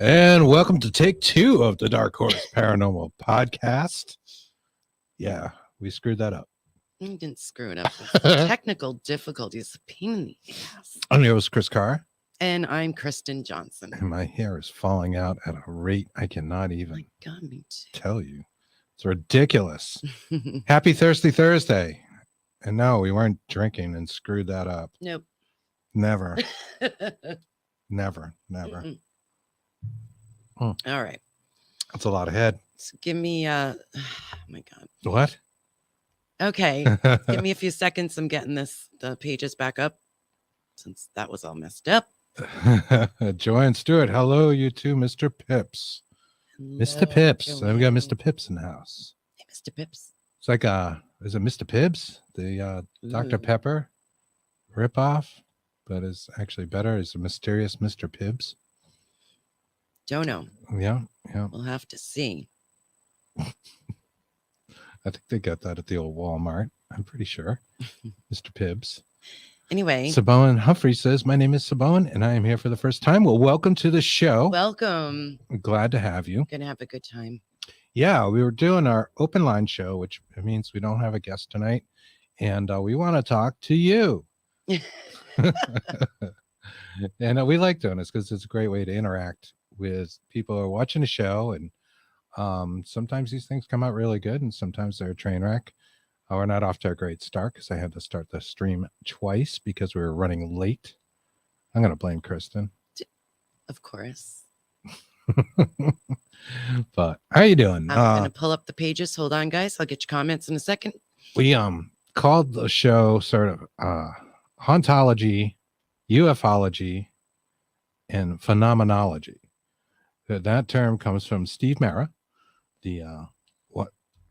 And welcome to take 2 of the Dark Horse Paranormal podcast. Yeah, we screwed that up. You didn't screw it up. Technical difficulties. Pain in the ass. I'm your host, Chris Carr. And I'm Kristen Johnson. And my hair is falling out at a rate I cannot even My God, me too. tell you. It's ridiculous. Happy Thirsty Thursday. And no, we weren't drinking and screwed that up. Nope. Never. Never. All right. That's a lot of head. So give me oh my God. What? Okay. Give me a few seconds. I'm getting the pages back up since that was all messed up. Joanne Stewart. Hello, you two, Mr. Pips. Mr. Pips. We got Mr. Pips in the house. Hey, Mr. Pips. It's like is it Mr. Pibbs? The Dr. Pepper ripoff, but is actually better. Is a mysterious Mr. Pibbs. Don't know. Yeah. We'll have to see. I think they got that at the old Walmart. I'm pretty sure. Mr. Pibbs. Anyway. Saboan Humphrey says, my name is Saboan, and I am here for the first time. Well, welcome to the show. Welcome. I'm glad to have you. Gonna have a good time. Yeah, we were doing our open line show, which means we don't have a guest tonight. And we want to talk to you. And we like doing this because it's a great way to interact with people who are watching the show. And sometimes these things come out really good, and sometimes they're a train wreck. We're not off to a great start because I had to start the stream twice because we were running late. I'm going to blame Kristen. Of course. But how are you doing? I'm going to pull up the pages. Hold on, guys. I'll get your comments in a second. We called the show sort of Hauntology, Ufology, and Phenomenology. That term comes from Steve Mara, the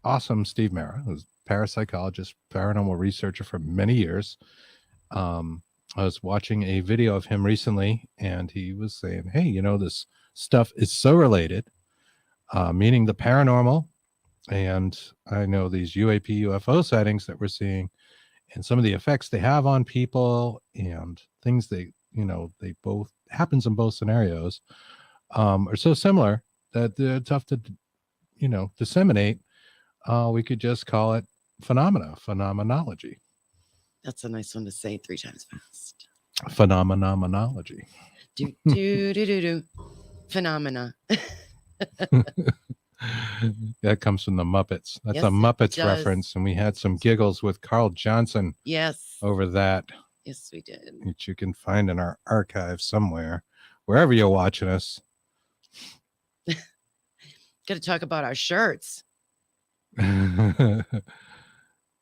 awesome Steve Mara, who's parapsychologist, paranormal researcher for many years. I was watching a video of him recently, and he was saying, hey, this stuff is so related, meaning the paranormal, and I know these UAP UFO sightings that we're seeing and some of the effects they have on people and things they both happens in both scenarios are so similar that they're tough to disseminate. We could just call it phenomenology. That's a nice one to say 3 times fast. Phenomenology. Do. Phenomena. That comes from the Muppets. That's Yes, a Muppets it does. reference, and we had some giggles with Carl Johnson Yes. over that, Yes, we did. which you can find in our archive somewhere, wherever you're watching us. Got to talk about our shirts.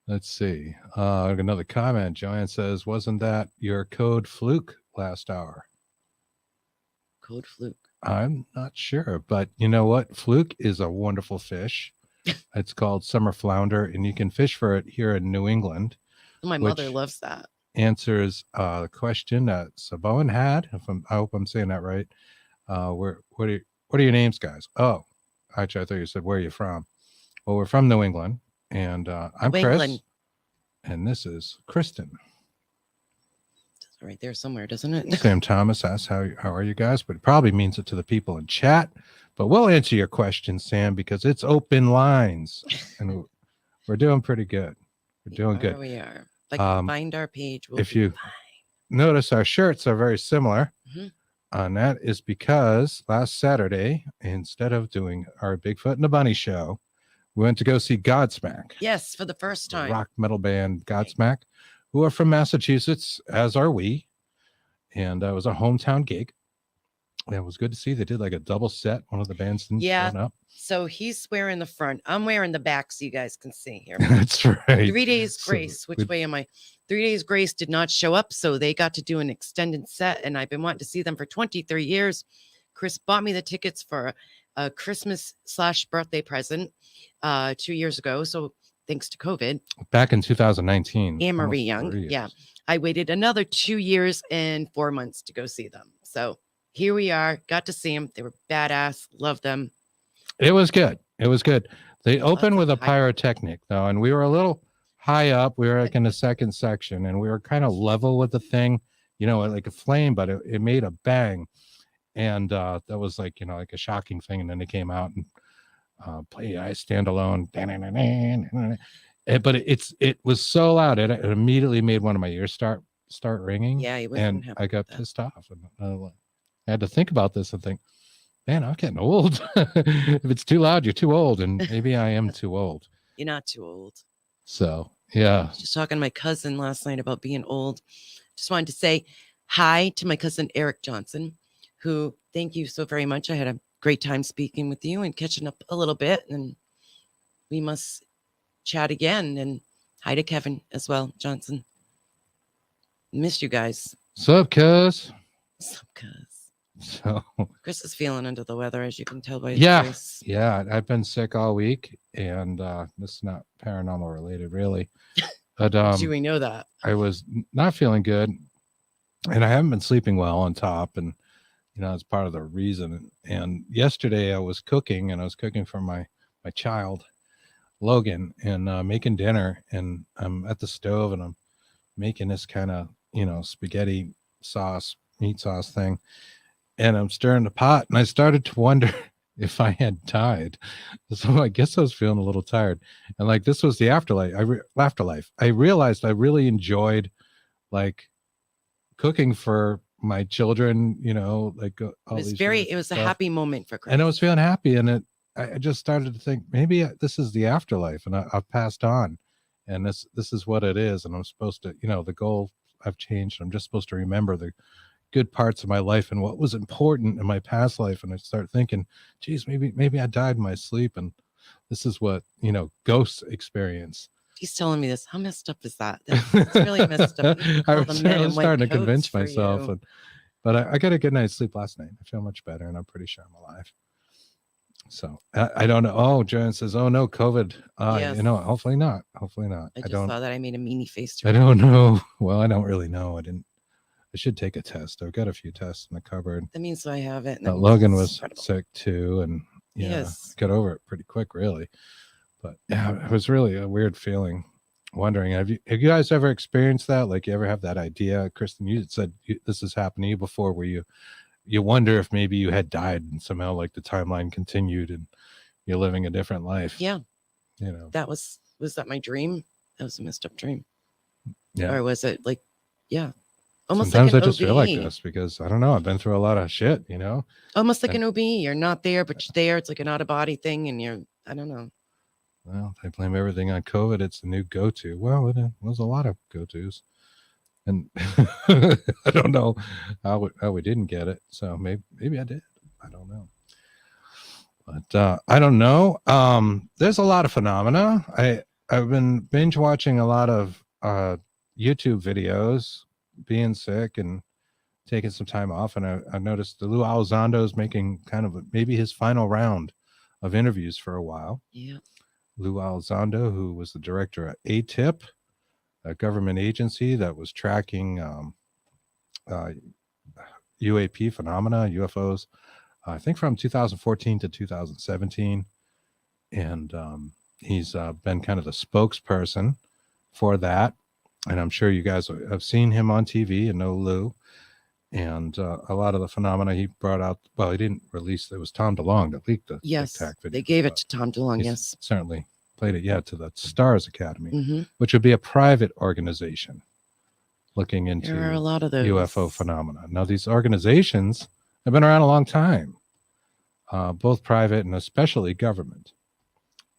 Let's see. Another comment. Joanne says, wasn't that your code fluke last hour? Code fluke. I'm not sure, but you know what? Fluke is a wonderful fish. It's called summer flounder, and you can fish for it here in New England. My mother loves that. Answers the question that Saboan had. I hope I'm saying that right. What are your names, guys? Oh, actually, I thought you said where are you from? Well, we're from New England, and I'm Chris, England. and this is Kristen. It's right there somewhere, doesn't it? Sam Thomas asks, how are you guys? But it probably means it to the people in chat. But we'll answer your question, Sam, because it's open lines, and we're doing pretty good. We're doing good. We are. If I can find our page, we'll if be you fine. Notice our shirts are very similar. Mm-hmm. And that is because last Saturday, instead of doing our Bigfoot and the Bunny show, we went to go see Godsmack. Yes, for the first The time. rock metal band Godsmack, who are from Massachusetts, as are we. And it was a hometown gig. And it was good to see. They did like a double set. One of the bands didn't show up. So he's wearing the front. I'm wearing the back so you guys can see here. That's right. 3 Days Grace. Which way am I? 3 Days Grace did not show up, so they got to do an extended set, and I've been wanting to see them for 23 years. Chris bought me the tickets for a Christmas/birthday present 2 years ago. So thanks to COVID. Back in 2019. Anne Marie Young. Yeah. I waited another 2 years and 4 months to go see them. So here we are. Got to see them. They were badass. Love them. It was good. It was good. They opened with a pyrotechnic, though, and we were a little high up. We were like in the second section, and we were kind of level with the thing, like a flame, but it made a bang. and that was like, you know, like a shocking thing. And then they came out and play I Stand Alone. But it was so loud, it immediately made one of my ears start ringing. Yeah, you and wouldn't have I got that. pissed off, and I had to think about this and think, man, I'm getting old. If it's too loud, you're too old, and maybe I am too old. You're not too old. So yeah, Just talking to my cousin last night about being old. Just wanted to say hi to my cousin Eric Johnson, who, thank you so very much. I had a great time speaking with you and catching up a little bit, and we must chat again. And hi to Kevin as well, Johnson. Missed you guys. sup, cuz. Sup, cuz. So Chris is feeling under the weather, as you can tell by his yeah, voice. yeah, I've been sick all week, and this is not paranormal related, really. But Do we know that? I was not feeling good, and I haven't been sleeping well on top, and you know, it's part of the reason. And yesterday I was cooking, and I was cooking for my child Logan, and making dinner, and I'm at the stove, and I'm making this kind of, you know, spaghetti sauce, meat sauce thing, and I'm stirring the pot, and I started to wonder if I had died. So I guess I was feeling a little tired, and like this was the afterlife. Afterlife. I realized I really enjoyed like cooking for my children. You know, like all It was these very. years It and was a stuff. happy moment for Chris. And I was feeling happy, and I just started to think maybe this is the afterlife, and I've passed on, and this is what it is, and I'm supposed to, you know, the goal I've changed. I'm just supposed to remember the good parts of my life and what was important in my past life. And I start thinking, geez, maybe I died in my sleep, and this is what, you know, ghosts experience. He's telling me this. How messed up is that? That's really messed up. I'm starting to convince myself, but I got a good night's sleep last night. I feel much better, and I'm pretty sure I'm alive. So I don't know. Oh, Jen says, "Oh no, COVID." Yes. You know, hopefully not. Hopefully not. I just saw that. I made a meanie face. I don't know. Well, I don't really know. I should take a test. I've got a few tests in the cupboard. That means I have it. Logan was sick too, and yes, got over it pretty quick, really. But yeah, it was really a weird feeling. Wondering, have you guys ever experienced that? Like, you ever have that idea, Kristen? You said this has happened to you before, where you wonder if maybe you had died and somehow like the timeline continued and you're living a different life. Yeah, you know, that was that my dream? That was a messed up dream. Yeah, or was it like, yeah, almost sometimes like I just feel like this because I don't know. I've been through a lot of shit, you know. Almost like an OB. You're not there, but you're there. It's like an out of body thing, and I don't know. Well, they blame everything on COVID. It's the new go-to. Well, it was a lot of go-tos, and I don't know how we didn't get it. So maybe I did. I don't know. But I don't know. There's a lot of phenomena. I've been binge watching a lot of YouTube videos, being sick and taking some time off, and I noticed the Lou Elizondo is making kind of maybe his final round of interviews for a while. Yeah. Lou Elizondo, who was the director at ATIP, a government agency that was tracking UAP phenomena, UFOs, I think from 2014 to 2017. And he's been kind of the spokesperson for that. And I'm sure you guys have seen him on TV and know Lou. And a lot of the phenomena he brought out, well, he didn't release, it was Tom DeLonge that leaked the TikTok video. They gave it to Tom DeLonge, yes. Certainly played it, to the Stars Academy, which would be a private organization looking into there are a lot of those UFO phenomena. Now, these organizations have been around a long time, both private and especially government.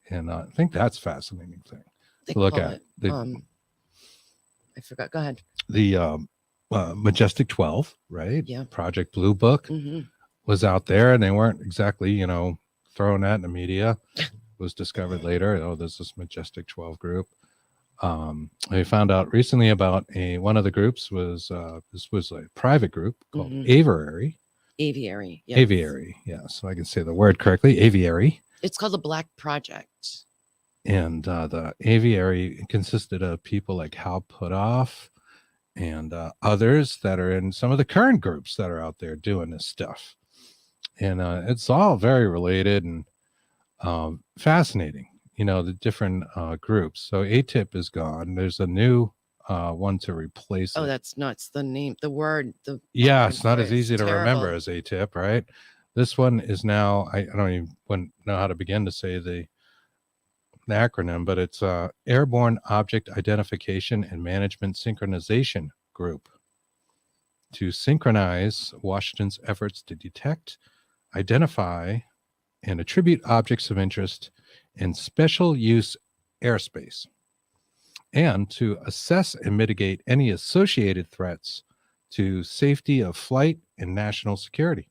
And I think that's a fascinating thing to look at. I forgot. Go ahead. The Majestic 12, right? Yeah. Project Blue Book was out there, and they weren't exactly, throwing that in the media. It was discovered later. Oh, there's this Majestic 12 group. I found out recently about one of the groups was this was a private group called Aviary. Aviary. Yes. Aviary. Yeah. So I can say the word correctly. Aviary. It's called the Black Project. And the Aviary consisted of people like Hal Puthoff and others that are in some of the current groups that are out there doing this stuff. And it's all very related and fascinating, the different groups. So ATIP is gone. There's a new one to replace Oh, it. that's nuts. The name, the word, the Yeah, word it's not for as it is easy to remember terrible. as ATIP, right? This one is now, I don't even know how to begin to say the acronym, but it's Airborne Object Identification and Management Synchronization Group, to synchronize Washington's efforts to detect, identify, and attribute objects of interest in special use airspace, and to assess and mitigate any associated threats to safety of flight and national security.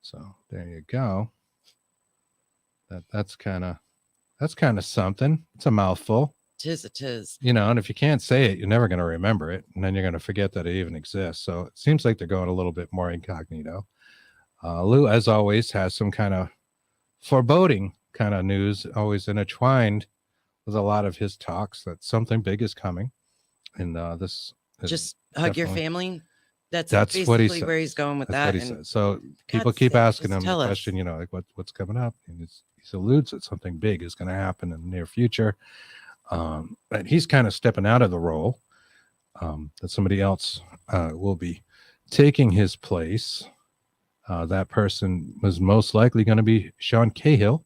So there you go. That's kind of something. It's a mouthful. Tis. And if you can't say it, you're never going to remember it, and then you're going to forget that it even exists. So it seems like they're going a little bit more incognito. Lou, as always, has some kind of foreboding kind of news, always intertwined with a lot of his talks that something big is coming. And this Just hug your family. That's what he basically says. where he's going with That's that. what he And says. So people God's keep sake, asking just him the tell us. question, like what's coming up, and he alludes that something big is going to happen in the near future. But he's kind of stepping out of the role, that somebody else will be taking his place. That person was most likely going to be Sean Cahill,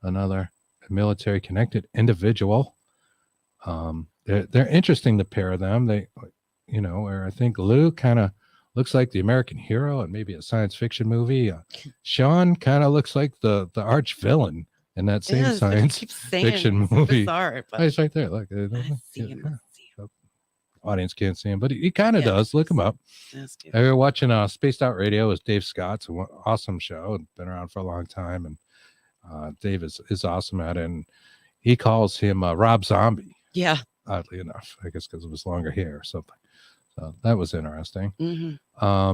another military connected individual. They're interesting, the pair of them. They, where I think Lou kind of looks like the American hero and maybe a science fiction movie. Sean kind of looks like the arch villain in that same science fiction movie. Bizarre, but he's right there. Look, I see him. Audience can't see him, but he kind of does. Look him up. I was watching Spaced Out Radio with Dave Scott. It's an awesome show. Been around for a long time, and Dave is awesome at it. And he calls him Rob Zombie. Yeah. Oddly enough, I guess because of his longer hair or something. So that was interesting. I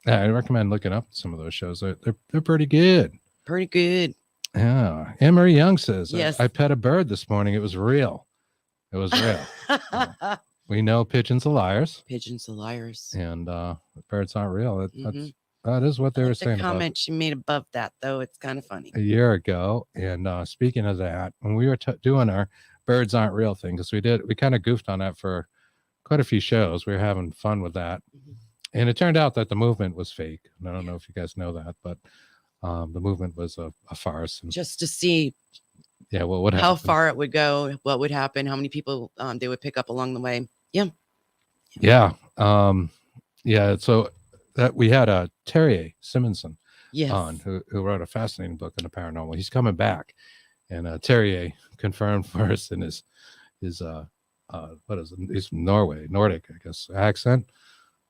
recommend looking up some of those shows. They're pretty good. Pretty good. Yeah. Anne-Marie Young says, yes. I pet a bird this morning. It was real. It was real. We know pigeons are liars. Pigeons are liars. And birds aren't real. That is what they were saying. The comment she made above that, though, it's kind of funny. A year ago. And speaking of that, when we were doing our birds aren't real thing, because we kind of goofed on that for quite a few shows. We were having fun with that. And it turned out that the movement was fake. And I don't know if you guys know that, but the movement was a farce. And just to see what would how far it would go, what would happen, how many people they would pick up along the way. So that we had Terry Simonson on, who wrote a fascinating book on the paranormal. He's coming back, and Terry confirmed for us in his what is it? He's Nordic, I guess, accent.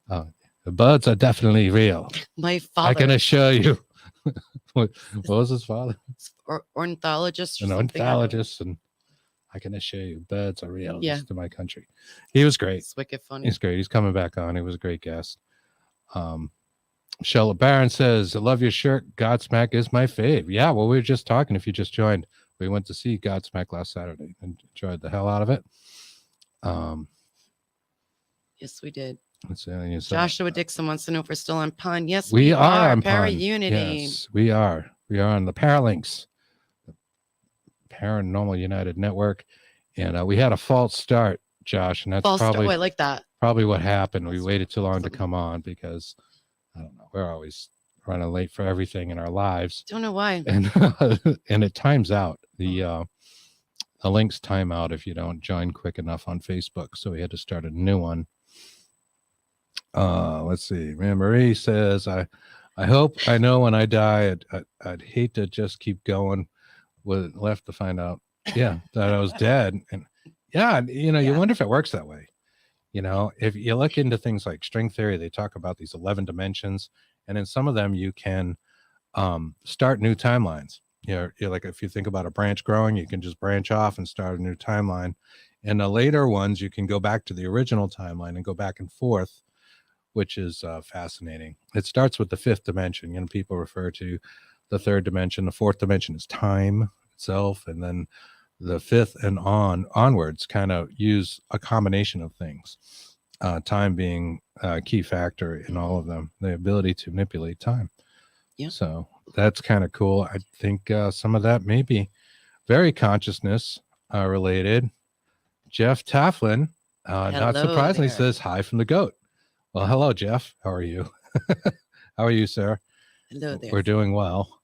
The birds are definitely real. My father, I can assure you. what was his father? Ornithologist. An ornithologist, and I can assure you, birds are real. To my country. He was great. It's wicked funny. He's great. He's coming back on. He was a great guest. Shella Barron says, I love your shirt. Godsmack is my fave. Yeah, well, we were just talking. If you just joined, we went to see Godsmack last Saturday and enjoyed the hell out of it. Yes, we did. Joshua Dixon wants to know if we're still on PUN. Yes, we are on Para-Unity. Yes, we are. We are on the Paralinks, the Paranormal United Network. And we had a false start, Josh, and that's probably I like that. Probably what happened. We waited too long to come on because I don't know. We're always running late for everything in our lives. Don't know why. And it times out. The links time out if you don't join quick enough on Facebook. So we had to start a new one. Let's see. Marie says, I hope I know when I die. I'd hate to just keep going with left to find out. Yeah, that I was dead. And you wonder if it works that way. If you look into things like string theory, they talk about these 11 dimensions, and in some of them you can start new timelines. You're like, if you think about a branch growing, you can just branch off and start a new timeline. And the later ones, you can go back to the original timeline and go back and forth, which is fascinating. It starts with the fifth dimension. People refer to the third dimension. The fourth dimension is time itself, and then the fifth and onwards kind of use a combination of things. Time being a key factor in all of them, the ability to manipulate time. Yeah. So that's kind of cool. I think some of that may be very consciousness related. Jeff Tafflin, not Hello surprisingly, there. says hi from the goat. Well, hello, Jeff. How are you? How are you, sir? Hello there. We're doing well.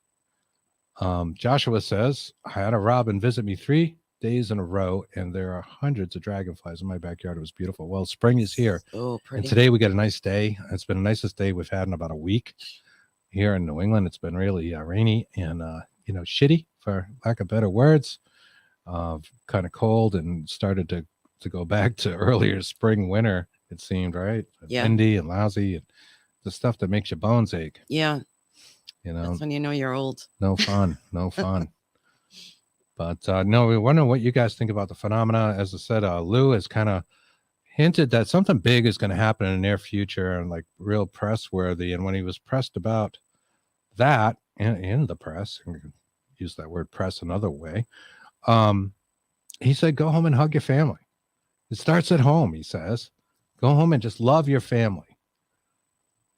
Joshua says, I had a robin visit me 3 days in a row, and there are hundreds of dragonflies in my backyard. It was beautiful. Well, spring is here. Oh, And pretty. today we get a nice day. It's been the nicest day we've had in about a week here in New England. It's been really rainy and, shitty, for lack of better words. Kind of cold and started to go back to earlier spring, winter, it seemed, right? Yeah. Windy and lousy and the stuff that makes your bones ache. Yeah. You know, That's when you know you're old. no fun, no fun. But no, we wonder what you guys think about the phenomena. As I said, Lou has kind of hinted that something big is going to happen in the near future and like real press worthy. And when he was pressed about that in the press, and we can use that word press another way, he said, go home and hug your family. It starts at home, he says. Go home and just love your family.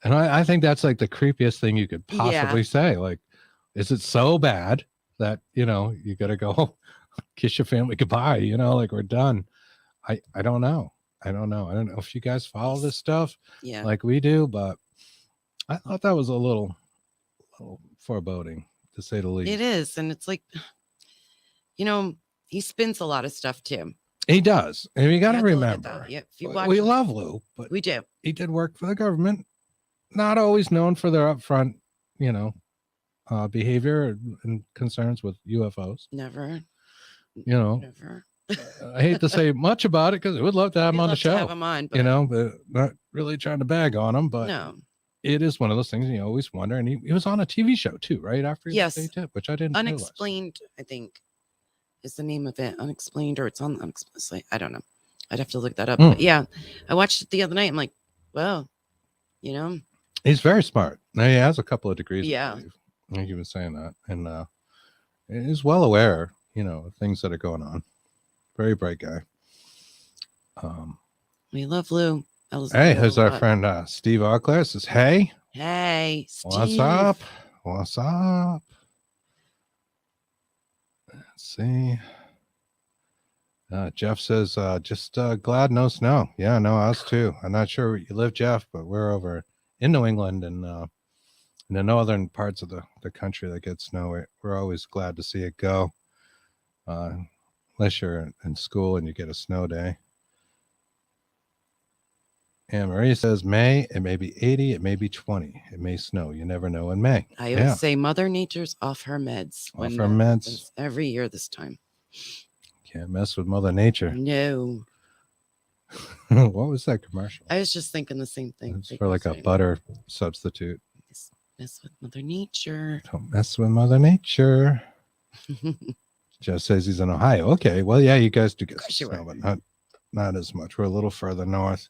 And I think that's like the creepiest thing you could possibly say. Like, is it so bad that, you got to go kiss your family goodbye, like we're done. I don't know. I don't know if you guys follow this stuff like we do, but I thought that was a little foreboding, to say the least. It is. And it's like, he spins a lot of stuff too. He does. And you got to remember, we love Lou, but we do. He did work for the government, not always known for their upfront, behavior and concerns with UFOs. Never. Never. I hate to say much about it because I would love to have him on the show. Have him on, but... but not really trying to bag on him. But no, it is one of those things you always wonder. And he was on a TV show too, right after he yes, tip, which I didn't. Unexplained, realize. I think, is the name of it. Unexplained, or it's on Unexplained. I don't know. I'd have to look that up. But yeah, I watched it the other night. I'm like, well, he's very smart. Now he has a couple of degrees. Yeah, I think he was saying that, and he's well aware, of things that are going on. Very bright guy. We love Lou. Hey, here's our friend Steve Auclair says, hey, Steve. What's up? Let's see. Jeff says, just glad no snow. Yeah, no, us too. I'm not sure where you live, Jeff, but we're over in New England and in the northern parts of the country that get snow. We're always glad to see it go. Unless you're in school and you get a snow day. And Maria says, May, it may be 80, it may be 20. It may snow. You never know in May. I always say Mother Nature's off her meds. Off her meds. Every year this time. Can't mess with Mother Nature. No. What was that commercial? I was just thinking the same thing. It's for like a butter substitute. Mess with Mother Nature. Don't mess with Mother Nature. Jeff says he's in Ohio. Okay, well, yeah, you guys do get some snow, but not as much. We're a little further north,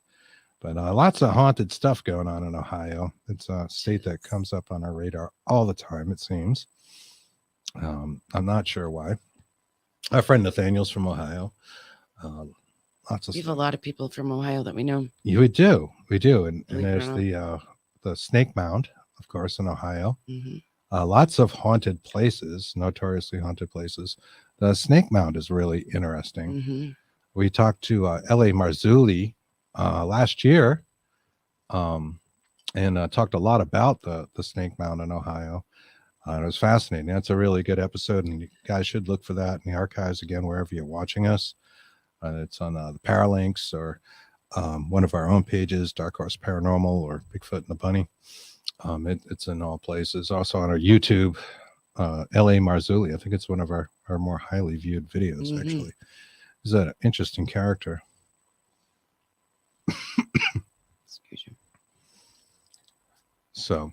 but lots of haunted stuff going on in Ohio. It's a state that comes up on our radar all the time, it seems. I'm not sure why. Our friend Nathaniel's from Ohio. Lots of. We have a lot of people from Ohio that we know. Yeah, we do, and there's the Snake Mound, of course, in Ohio. Mm-hmm. Lots of haunted places, notoriously haunted places. The Snake Mound is really interesting. Mm-hmm. We talked to L.A. Marzulli last year and talked a lot about the Snake Mound in Ohio. It was fascinating. That's a really good episode, and you guys should look for that in the archives again, wherever you're watching us. It's on the Paralinks or one of our own pages, Dark Horse Paranormal or Bigfoot and the Bunny. It's in all places. Also on our YouTube, L.A. Marzulli. I think it's one of our more highly viewed videos, actually. He's an interesting character. Excuse you. So,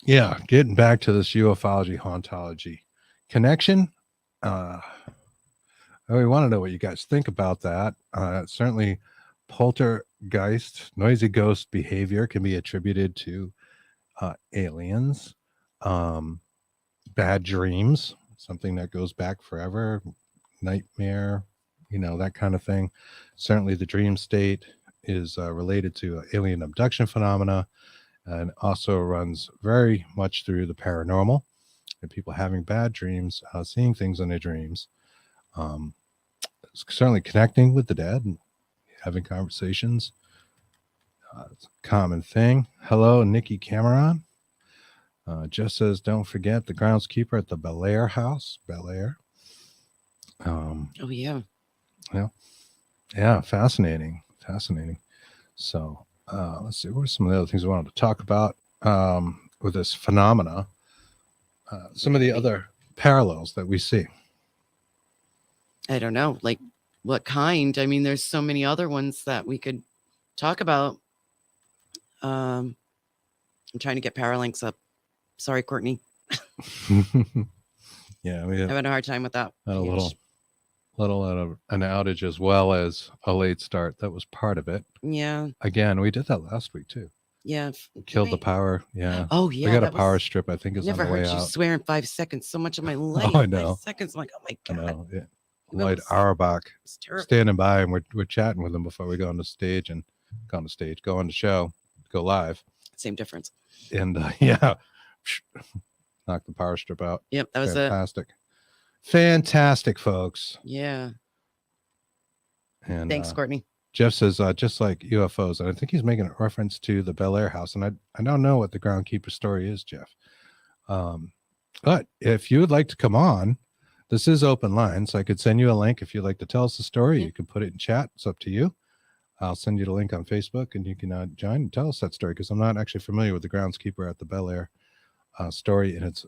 yeah, getting back to this ufology, hauntology connection. We want to know what you guys think about that. Certainly, poltergeist, noisy ghost behavior can be attributed to aliens. Bad dreams, something that goes back forever, nightmare, that kind of thing. Certainly the dream state is related to alien abduction phenomena and also runs very much through the paranormal and people having bad dreams, seeing things in their dreams. certainly connecting with the dead and having conversations. It's a common thing. Hello, Nikki Cameron. Jeff says, don't forget the groundskeeper at the Bel Air house. Bel Air. Oh, yeah. Yeah, fascinating. So let's see, what are some of the other things we wanted to talk about with this phenomena? Some of the other parallels that we see. I don't know, like what kind? I mean, there's so many other ones that we could talk about. I'm trying to get Paralinks up. Sorry, Courtney. Yeah, we I'm having a hard time with that. had a little of an outage as well as a late start. That was part of it. Yeah. Again, we did that last week too. Yeah. Killed the power. Yeah. Oh, yeah. We got a power strip, I think, is on never the way heard you out. swear in 5 seconds so much of my life. I know. 5 seconds. I'm like, oh my God. I know. Yeah. Lloyd Auerbach standing by, and we're chatting with him before we go on the stage and go on the show, go live. Same difference. And yeah, knock the power strip out. Yep, that was fantastic, folks. Yeah. And thanks, Courtney. Jeff says, just like UFOs, and I think he's making a reference to the Bel Air house, and I don't know what the groundkeeper story is, Jeff. But if you would like to come on, this is open line, so I could send you a link if you'd like to tell us the story. You can put it in chat. It's up to you. I'll send you the link on Facebook, and you can join and tell us that story, because I'm not actually familiar with the groundskeeper at the Bel Air story and its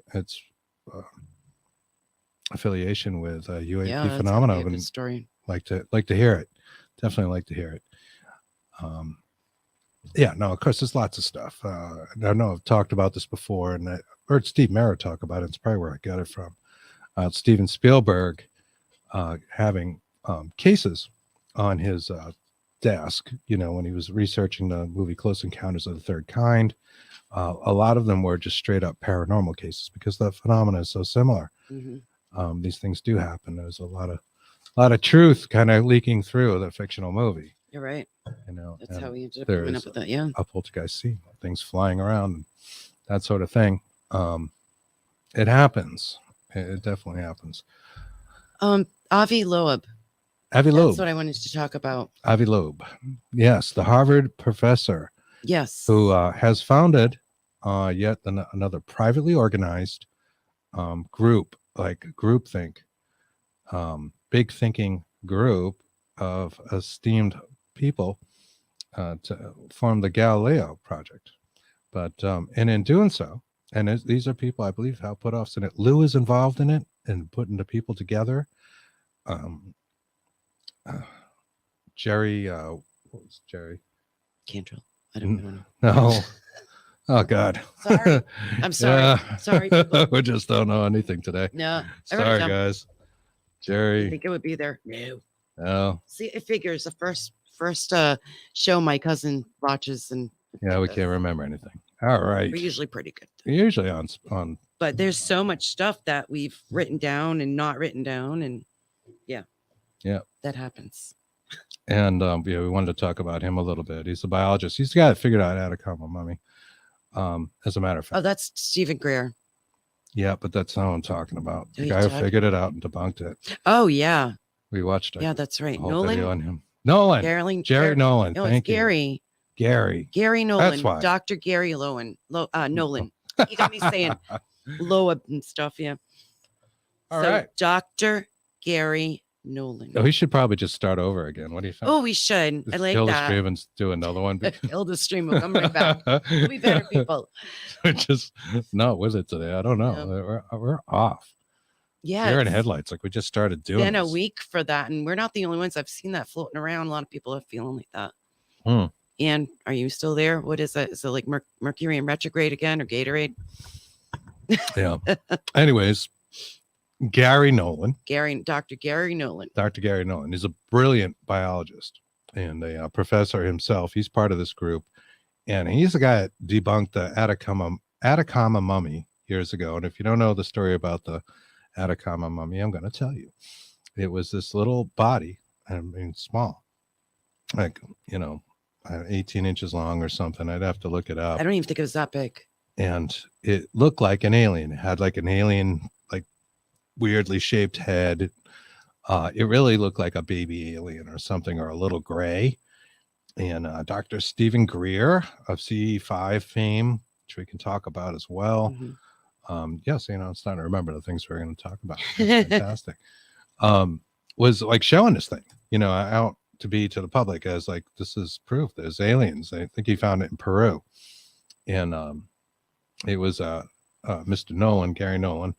affiliation with UAP phenomena. And story. Like to hear it. Definitely like to hear it. Yeah, no, of course, there's lots of stuff. I know I've talked about this before, and I heard Steve Merritt talk about it. It's probably where I got it from. Steven Spielberg having cases on his desk, when he was researching the movie Close Encounters of the Third Kind. A lot of them were just straight up paranormal cases because the phenomena is so similar. Mm-hmm. These things do happen. There's a lot of truth kind of leaking through the fictional movie. You're right. That's how we ended up coming up with that. Yeah. A poltergeist scene, things flying around, that sort of thing. It happens. It definitely happens. Avi Loeb. That's what I wanted to talk about. Avi Loeb. Yes, the Harvard professor. Yes. Who has founded yet another privately organized group, like groupthink, big thinking group of esteemed people to form the Galileo Project. But and in doing so, and these are people I believe have put off in it. Lou is involved in it and putting the people together. Jerry, what was Jerry? Cantrell. I don't know. No. Oh God. Sorry. I'm sorry. Yeah. Sorry. People. We just don't know anything today. No. Sorry, guys. Jerry. I think it would be there. No. No. See, it figures the first show my cousin watches, and yeah, we can't remember anything. All right. We're usually pretty good. We're usually on. But there's so much stuff that we've written down and not written down, and yeah, that happens. And we wanted to talk about him a little bit. He's a biologist. He's the guy that figured out Atacama mummy. As a matter of fact. Oh, that's Stephen Greer. Yeah, but that's not what I'm talking about. The guy who figured it out and debunked it. Oh yeah. We watched it. Yeah, that's right. Nolan on him. Nolan. Jerry Nolan. No, Thank it's Gary. You. Gary Nolan. That's why. Dr. Gary Nolan. Nolan. You got me saying Loeb and stuff. Yeah. All right. Dr. Gary Nolan. Oh, he should probably just start over again. What do you think? Oh, we should. I like kill that. Kill the stream and do another one. Kill the stream. We'll come right back. We'll be better people. We're just not with it today. I don't know. Yeah. We're off. Yeah. You're in headlights. Like we just started doing. Been a week for that, and we're not the only ones. I've seen that floating around. A lot of people are feeling like that. And are you still there? What is that? Is it like Mercury in retrograde again, or Gatorade? Yeah. Anyways, Gary Nolan. Dr. Gary Nolan. Dr. Gary Nolan. He's a brilliant biologist and a professor himself. He's part of this group, and he's the guy that debunked the Atacama mummy years ago. And if you don't know the story about the Atacama mummy, I'm going to tell you. It was this little body, I mean, small, like 18 inches long or something. I'd have to look it up. I don't even think it was that big. And it looked like an alien. It had like an alien, like weirdly shaped head, It really looked like a baby alien or something, or a little gray. And Dr. Stephen Greer of CE5 fame, which we can talk about as well. Yes, I'm starting to remember the things we're going to talk about. That's fantastic. Was like showing this thing, out to the public as like, this is proof there's aliens. I think he found it in Peru. And it was Mr. Nolan, Gary Nolan,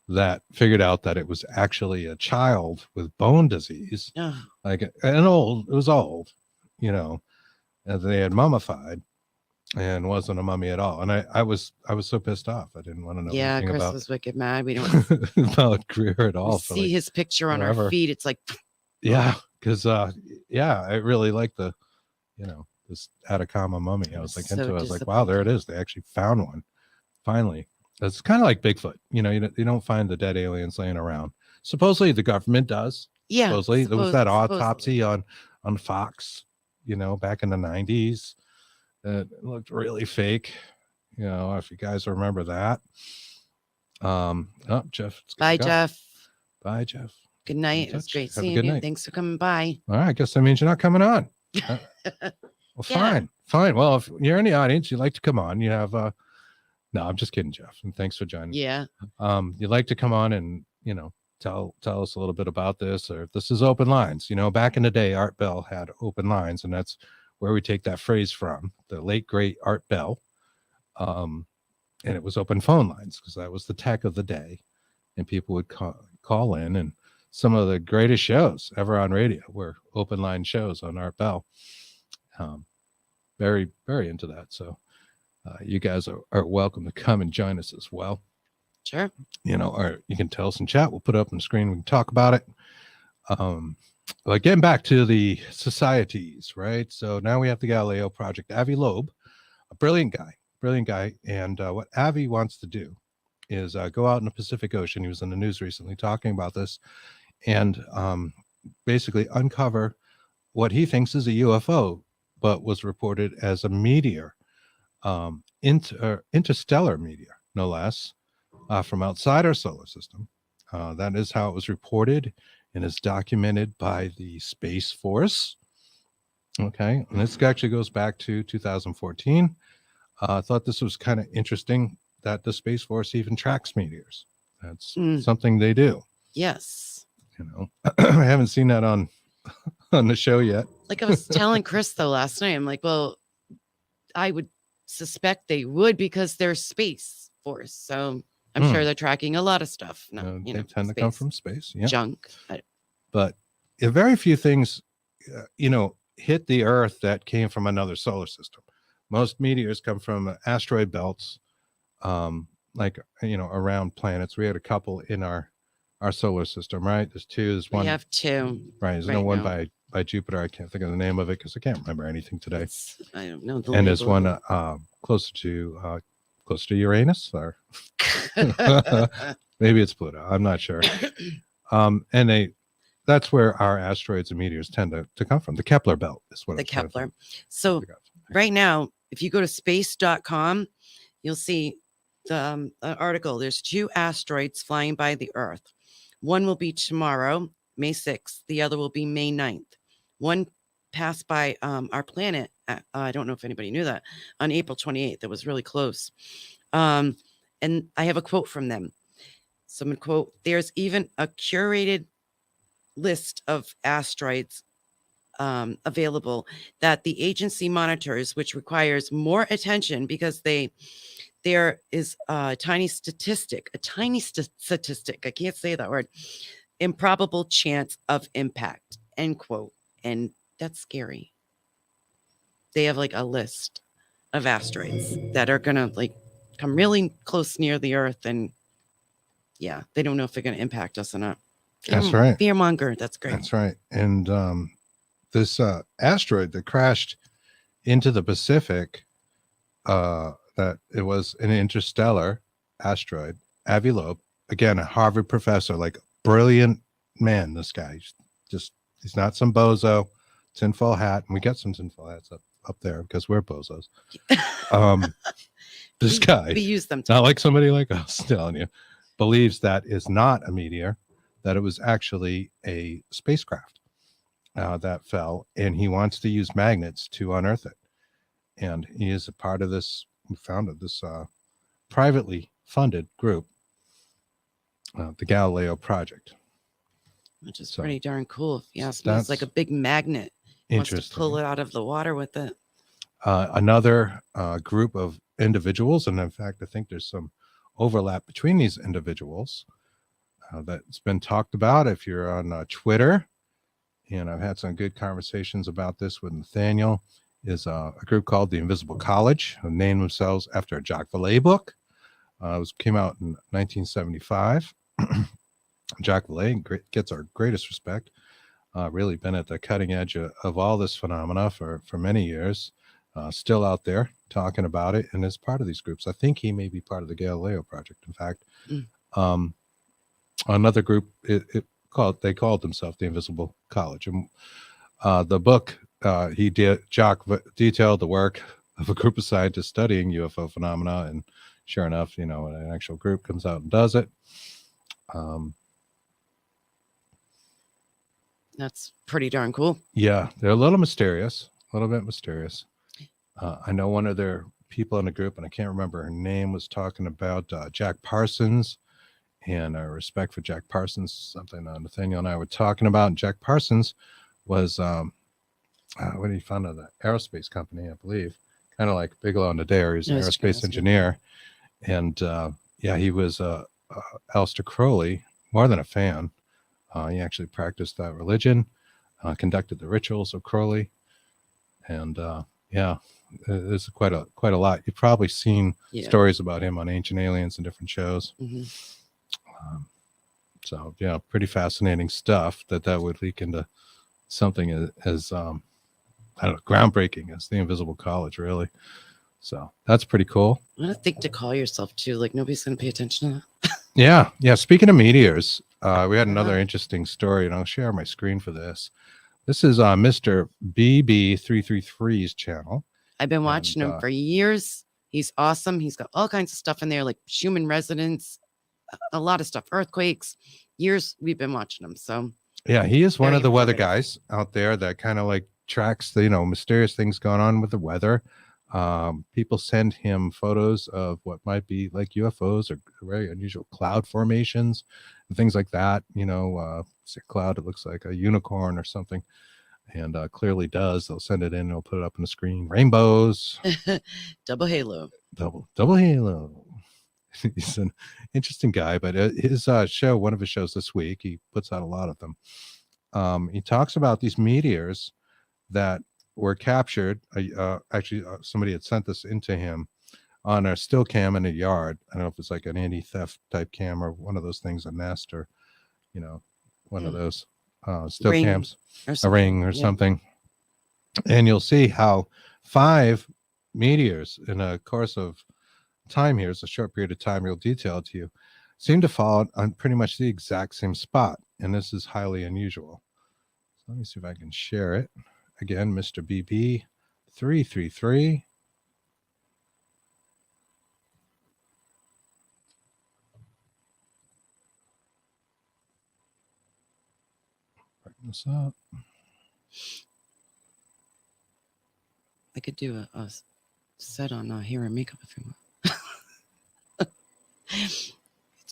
that figured out that it was actually a child with bone disease. Like it was old, and they had mummified and wasn't a mummy at all. And I was so pissed off. I didn't want to know anything Chris about was wicked mad. We don't about Greer at all. see his picture on our feed. It's like, because I really like the, this Atacama mummy. I was like into it. I was like, wow, there it is. They actually found one finally. It's kind of like Bigfoot. You don't find the dead aliens laying around. Supposedly the government does. Yeah. Supposedly there was that autopsy on Fox, back in the 90s. It looked really fake. If you guys remember that. Jeff. Bye, Jeff. Bye, Jeff. Good night. It was great seeing you. Thanks for coming by. All right. I guess that means you're not coming on. Well, fine. Well, if you're in the audience, you'd like to come on. You have no, I'm just kidding, Jeff. And thanks for joining. Yeah. You'd like to come on and, tell us a little bit about this, or if this is open lines. Back in the day, Art Bell had open lines, and that's where we take that phrase from, the late great Art Bell. And it was open phone lines because that was the tech of the day, and people would call in, and some of the greatest shows ever on radio were open line shows on Art Bell. Very, very into that. So you guys are welcome to come and join us as well. Sure. Or you can tell us in chat. We'll put it up on the screen. We can talk about it. But getting back to the societies, right? So now we have the Galileo Project. Avi Loeb, a brilliant guy. And what Avi wants to do is go out in the Pacific Ocean. He was in the news recently talking about this, and basically uncover what he thinks is a UFO, but was reported as a meteor, interstellar meteor, no less, from outside our solar system. That is how it was reported and is documented by the Space Force. Okay, and this actually goes back to 2014. I thought this was kind of interesting that the Space Force even tracks meteors. That's something they do. Yes. I haven't seen that on the show yet. Like I was telling Chris though last night, I'm like, well, I would suspect they would because they're Space Force. So I'm sure they're tracking a lot of stuff. No, they tend to come from space. Yeah. Junk. But very few things, hit the Earth that came from another solar system. Most meteors come from asteroid belts, around planets. We had a couple in our solar system, right? There's two. There's one. We have two. Right. There's no one by Jupiter. I can't think of the name of it because I can't remember anything today. I don't know. And there's one closer to Uranus, or maybe it's Pluto. I'm not sure. And that's where our asteroids and meteors tend to come from. The Kepler Belt is what the Kepler. So right now, if you go to space.com, you'll see the article. There's two asteroids flying by the Earth. One will be tomorrow, May 6th. The other will be May 9th. One passed by our planet. I don't know if anybody knew that, on April 28th. It was really close. And I have a quote from them. Someone quote, "There's even a curated list of asteroids available that the agency monitors, which requires more attention because there is a tiny statistic. I can't say that word. Improbable chance of impact," end quote. And that's scary. They have like a list of asteroids that are going to come really close near the Earth. And yeah, they don't know if they're going to impact us or not. That's right. Fearmonger. That's great. That's right. And this asteroid that crashed into the Pacific, that it was an interstellar asteroid. Avi Loeb, again, a Harvard professor, brilliant man. This guy, he's not some bozo, tinfoil hat. And we got some tinfoil hats up there because we're bozos. This guy, we use them too. Not like somebody like us telling you, believes that is not a meteor, that it was actually a spacecraft that fell, and he wants to use magnets to unearth it. And he is a part of this, who founded this privately funded group, the Galileo Project. Which is So, pretty darn cool. If you ask me, it's like a big magnet. Wants to Interesting. pull it out of the water with it. Another group of individuals, and in fact, I think there's some overlap between these individuals that's been talked about if you're on Twitter, and I've had some good conversations about this with Nathaniel, is a group called the Invisible College, who named themselves after a Jacques Vallée book. It came out in 1975. Jacques Vallée gets our greatest respect. Really been at the cutting edge of all this phenomena for many years. Still out there talking about it, and is part of these groups. I think he may be part of the Galileo Project. In fact, another group they called themselves the Invisible College. And the book Jacques detailed the work of a group of scientists studying UFO phenomena, and sure enough, an actual group comes out and does it. That's pretty darn cool. Yeah, they're a little mysterious, a little bit mysterious. I know one of their people in the group, and I can't remember her name, was talking about Jack Parsons, and our respect for Jack Parsons, something Nathaniel and I were talking about. And Jack Parsons was, what he founded the aerospace company, I believe, kind of like Bigelow and Adair. He's an aerospace engineer. And he was Aleister Crowley, more than a fan. He actually practiced that religion, conducted the rituals of Crowley, and there's quite a lot. You've probably seen stories about him on Ancient Aliens and different shows. So pretty fascinating stuff that would leak into something as groundbreaking as the Invisible College, really. So that's pretty cool. What a thing to call yourself too. Like nobody's going to pay attention to that. Yeah. Speaking of meteors, we had another interesting story, and I'll share my screen for this. This is Mr. BB333's channel. I've been watching him for years. He's awesome. He's got all kinds of stuff in there, like Schumann resonance, a lot of stuff, earthquakes. Years we've been watching him. So yeah, he is one of the weather guys out there that kind of like tracks the mysterious things going on with the weather. People send him photos of what might be like UFOs or very unusual cloud formations and things like that. It's a cloud, it looks like a unicorn or something, and clearly does. They'll send it in, they'll put it up on the screen. Rainbows. Double halo. Double halo. He's an interesting guy, but his show, one of his shows this week, he puts out a lot of them. He talks about these meteors that were captured. Somebody had sent this into him on a still cam in a yard. I don't know if it's like an anti-theft type cam or one of those things, a Nest, or one of those still cams, a Ring or something. And you'll see how 5 meteors in a course of time, here is a short period of time, real detailed to you, seem to fall on pretty much the exact same spot, and this is highly unusual. So let me see if I can share it. Again, Mr. BB333. Bring this up. I could do a set on hair and makeup if you want. It's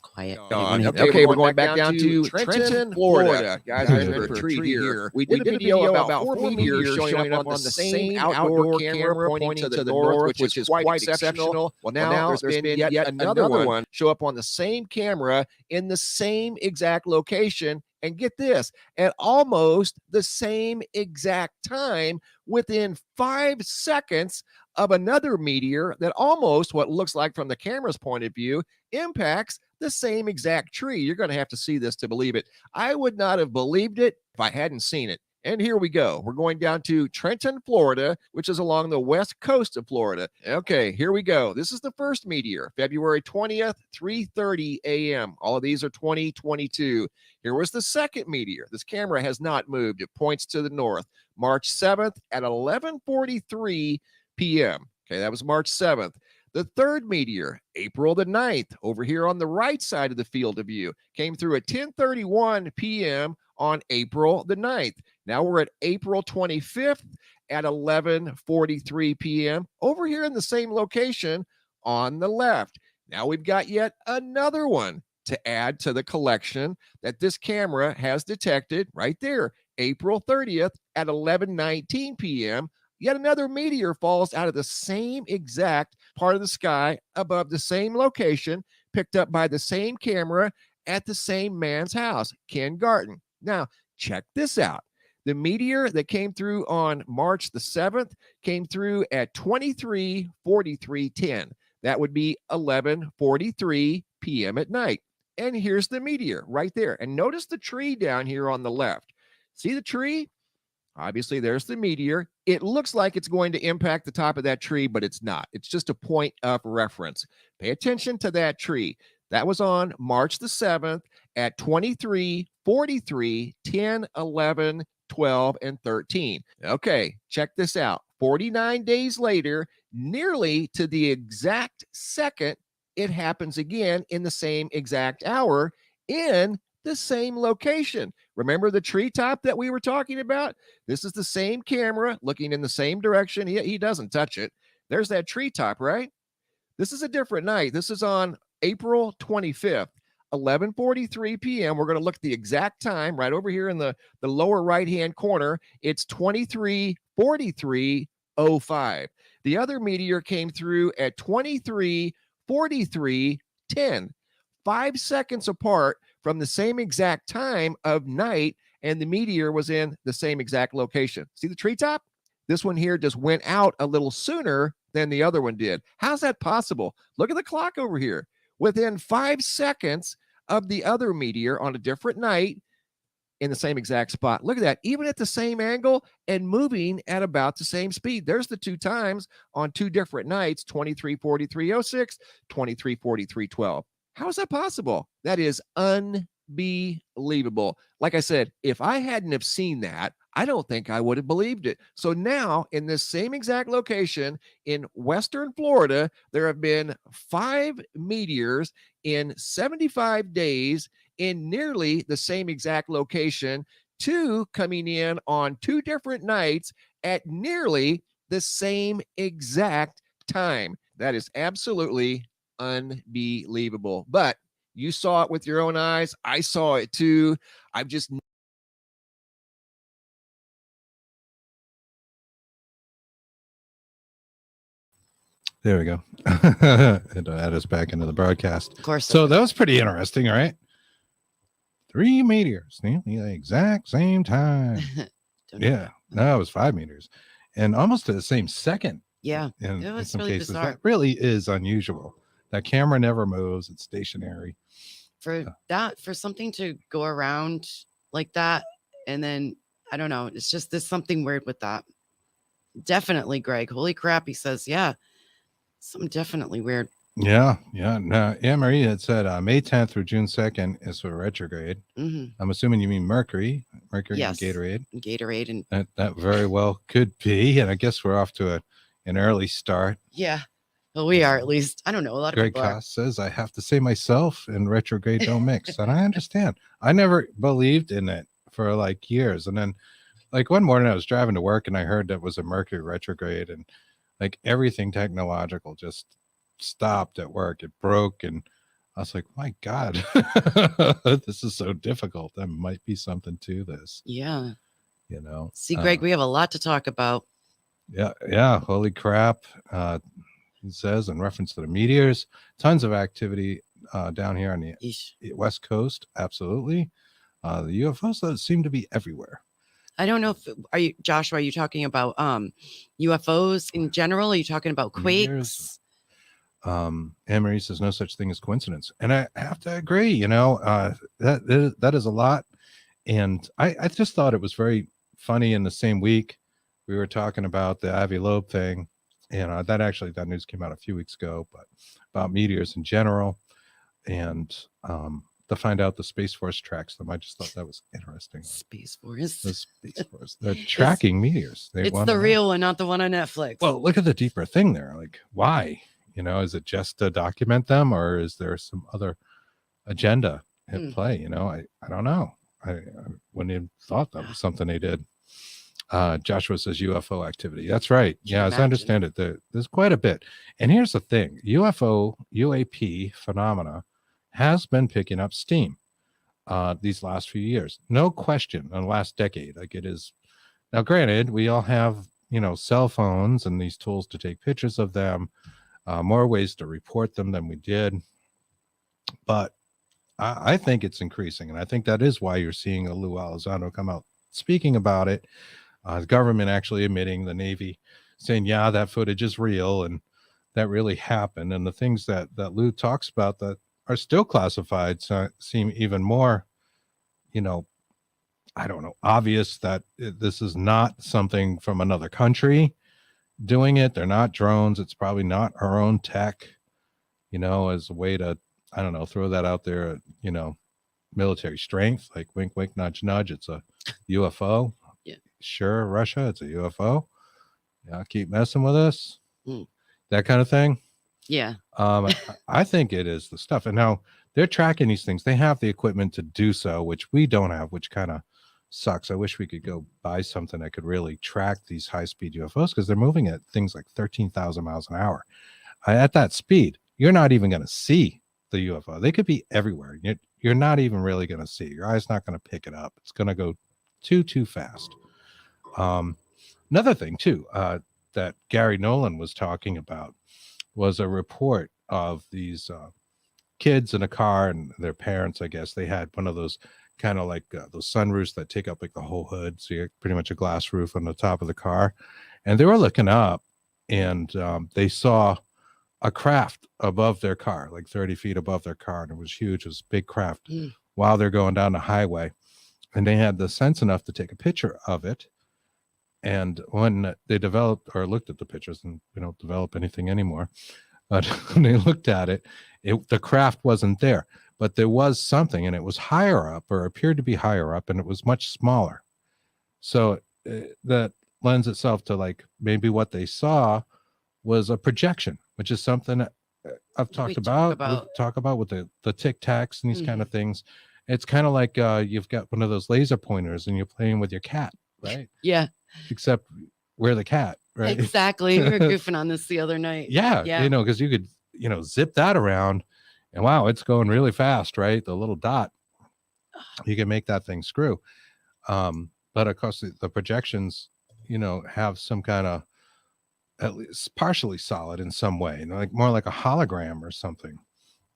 quiet. Okay, we're going back down to Trenton, Florida. Guys, we're in a tree here. We did a video about 4 meteors showing up on the same outdoor camera pointing to the north, which is quite exceptional. Well, now there's been yet another one show up on the same camera in the same exact location. And get this, at almost the same exact time, within 5 seconds of another meteor that almost, what looks like from the camera's point of view, impacts the same exact tree. You're going to have to see this to believe it. I would not have believed it if I hadn't seen it. And here we go. We're going down to Trenton, Florida, which is along the west coast of Florida. Okay, here we go. This is the first meteor, February 20th, 3:30 a.m. All of these are 2022. Here was the second meteor. This camera has not moved. It points to the north. March 7th at 11:43 p.m. Okay, that was March 7th. The third meteor, April the 9th, over here on the right side of the field of view, came through at 10:31 p.m. on April the 9th. Now we're at April 25th at 11:43 p.m. over here in the same location on the left. Now we've got yet another one to add to the collection that this camera has detected right there, April 30th at 11:19 p.m. Yet another meteor falls out of the same exact part of the sky above the same location, picked up by the same camera at the same man's house, Ken Garton. Now, check this out. The meteor that came through on March the 7th came through at 23:43:10. That would be 11:43 p.m. at night. And here's the meteor right there. And notice the tree down here on the left. See the tree? Obviously, there's the meteor. It looks like it's going to impact the top of that tree, but it's not. It's just a point of reference. Pay attention to that tree. That was on March the 7th at 23:43, 10, 11, 12, and 13. Okay, check this out. 49 days later, nearly to the exact second, it happens again in the same exact hour in the same location. Remember the treetop that we were talking about? This is the same camera looking in the same direction. He doesn't touch it. There's that treetop, right? This is a different night. This is on April 25th, 11:43 p.m. We're going to look at the exact time right over here in the lower right-hand corner. It's 23:43:05. The other meteor came through at 23:43:10, 5 seconds apart from the same exact time of night, and the meteor was in the same exact location. See the treetop? This one here just went out a little sooner than the other one did. How's that possible? Look at the clock over here. Within 5 seconds of the other meteor on a different night in the same exact spot. Look at that. Even at the same angle and moving at about the same speed. There's the two times on two different nights, 23:43:06, 23:43:12. How is that possible? That is unbelievable. Like I said, if I hadn't have seen that, I don't think I would have believed it. So now in this same exact location in Western Florida, there have been 5 meteors in 75 days in nearly the same exact location, 2 coming in on 2 different nights at nearly the same exact time. That is absolutely unbelievable. But you saw it with your own eyes. I saw it too. I've just There we go. It'll add us back into the broadcast. Of course. So that was pretty interesting, right? 3 meteors, nearly the exact same time. Yeah, no, it was 5 meters, and almost to the same second. Yeah, in it was some really cases. bizarre. That really is unusual. That camera never moves; it's stationary. For something to go around like that, and then I don't know, it's just there's something weird with that. Definitely, Greg. Holy crap, he says, yeah, something definitely weird. Yeah. No, Marie had said May 10th through June 2nd is for retrograde. Mm-hmm. I'm assuming you mean Mercury Yes. and Gatorade. Gatorade, and That very well could be, and I guess we're off to an early start. yeah. Well, we are, at least. I don't know. A lot of Greg people are. Koss says, I have to say myself and retrograde don't mix. And I understand. I never believed in it for like years. And then like one morning I was driving to work and I heard that was a Mercury retrograde, and like everything technological just stopped at work. It broke, and I was like, my God, this is so difficult. There might be something to this. Yeah. You know. See, Greg, we have a lot to talk about. Yeah. Holy crap. He says in reference to the meteors, tons of activity down here on the West Coast. Absolutely. The UFOs that seem to be everywhere. I don't know if Joshua, are you talking about UFOs in general? Are you talking about quakes? Anne-Marie says no such thing as coincidence. And I have to agree, you know, that is a lot. And I just thought it was very funny in the same week we were talking about the Avi Loeb thing. And that news came out a few weeks ago, but about meteors in general, and to find out the Space Force tracks them. I just thought that was interesting. Space Force. The Space Force. They're tracking meteors. It's the real one, not the one on Netflix. Well, look at the deeper thing there. Like, why? You know, is it just to document them, or is there some other agenda at Mm. play? You know, I don't know. I wouldn't have thought that was something they did. Joshua says UFO activity. That's right. Can you Yeah, as I understand it, there's quite a bit. And here's the thing: UAP phenomena has been picking up steam these last few years. No question, in the last decade. Like it is now. Granted, we all have, you know, cell phones and these tools to take pictures of them, more ways to report them than we did. But I think it's increasing, and I think that is why you're seeing a Lou Elizondo come out speaking about it. The government actually admitting, the Navy saying, yeah, that footage is real and that really happened. And the things that Lou talks about that are still classified seem even more, you know, I don't know, obvious that this is not something from another country doing it. They're not drones. It's probably not our own tech, you know, as a way to, I don't know, throw that out there, you know, military strength, like wink, wink, nudge, nudge. It's a UFO. Yeah. Sure, Russia, it's a UFO. Yeah, keep messing with us. Mm. That kind of thing. Yeah. I think it is the stuff. And now they're tracking these things. They have the equipment to do so, which we don't have, which kind of sucks. I wish we could go buy something that could really track these high-speed UFOs, because they're moving at things like 13,000 miles an hour. At that speed, you're not even going to see the UFO. They could be everywhere. You're not even really going to see. Your eye's not going to pick it up. It's going to go too fast. Another thing too, that Gary Nolan was talking about was a report of these kids in a car, and their parents, I guess they had one of those kind of like those sunroofs that take up like the whole hood, so you're pretty much a glass roof on the top of the car. And they were looking up, and they saw a craft above their car, like 30 feet above their car, and it was huge. It was a big craft while they're going down the highway, and they had the sense enough to take a picture of it. And when they developed or looked at the pictures, and we don't develop anything anymore, but when they looked at it, the craft wasn't there, but there was something, and it was higher up, or appeared to be higher up, and it was much smaller. So that lends itself to like maybe what they saw was a projection, which is something that I've talked about. We talk about with the Tic Tacs and these kind of things. It's kind of like you've got one of those laser pointers and you're playing with your cat, right? Yeah. Except we're the cat, right? Exactly. We were goofing on this the other night. Yeah. You know, because you could, you know, zip that around and wow, it's going really fast, right? The little dot, you can make that thing screw. But of course, the projections, you know, have some kind of at least partially solid in some way, you know, like more like a hologram or something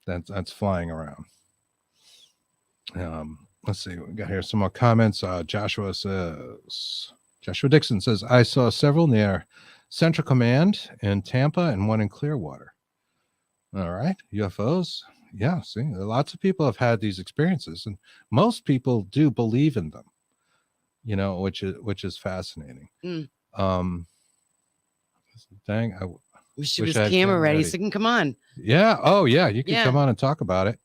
that's flying around. Let's see, we got here some more comments. Joshua Dixon says, I saw several near Central Command in Tampa and one in Clearwater. All right, UFOs. Yeah, see, lots of people have had these experiences, and most people do believe in them, you know, which is fascinating. Dang, I wish was camera ready so you can come on. Yeah. Oh, yeah. You can come on and talk about it.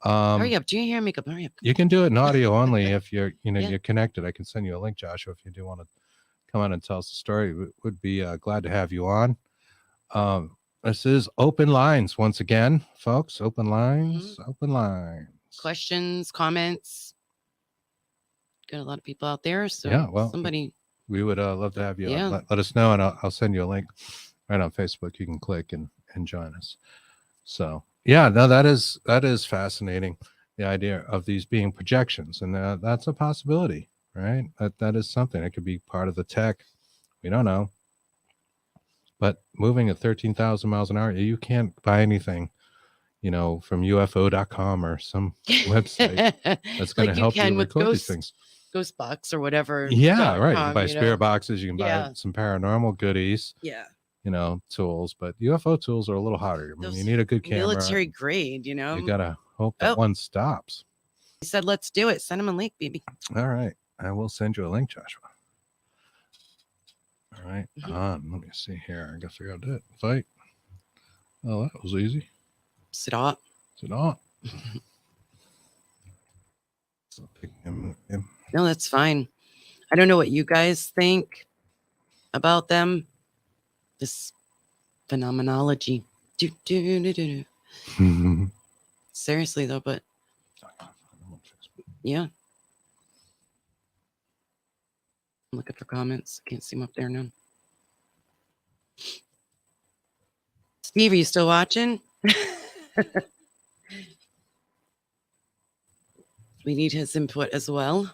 Hurry up. Do your hair makeup. Hurry up. You can do it in audio only if you're, you know, you're connected. I can send you a link, Joshua, if you do want to come on and tell us the story. We would be glad to have you on. This is open lines once again, folks. Open lines. Open lines. Questions, comments. Got a lot of people out there. So yeah, well, somebody. We would love to have you on. Let us know, and I'll send you a link right on Facebook. You can click and join us. So yeah, no, that is fascinating. The idea of these being projections, and that's a possibility, right? That is something. It could be part of the tech. We don't know. But moving at 13,000 miles an hour, you can't buy anything, you know, from UFO.com or some website that's going to help you record these things. Ghost box or whatever. Yeah, right. You can buy spirit boxes. You can buy some paranormal goodies. Yeah. You know, tools, but UFO tools are a little harder. I mean, you need a good camera. Military grade, you know. You gotta hope that one stops. He said, "Let's do it. Send him a link, baby." All right, I will send you a link, Joshua. All right, let me see here. I guess I gotta do it. Fight. Oh, that was easy. Sit up. Sit up. No, that's fine. I don't know what you guys think about them. This phenomenology. Do, do, do, do, do. Mhm. Seriously though, but yeah. I'm looking for comments. Can't see them up there now. Steve, are you still watching? We need his input as well.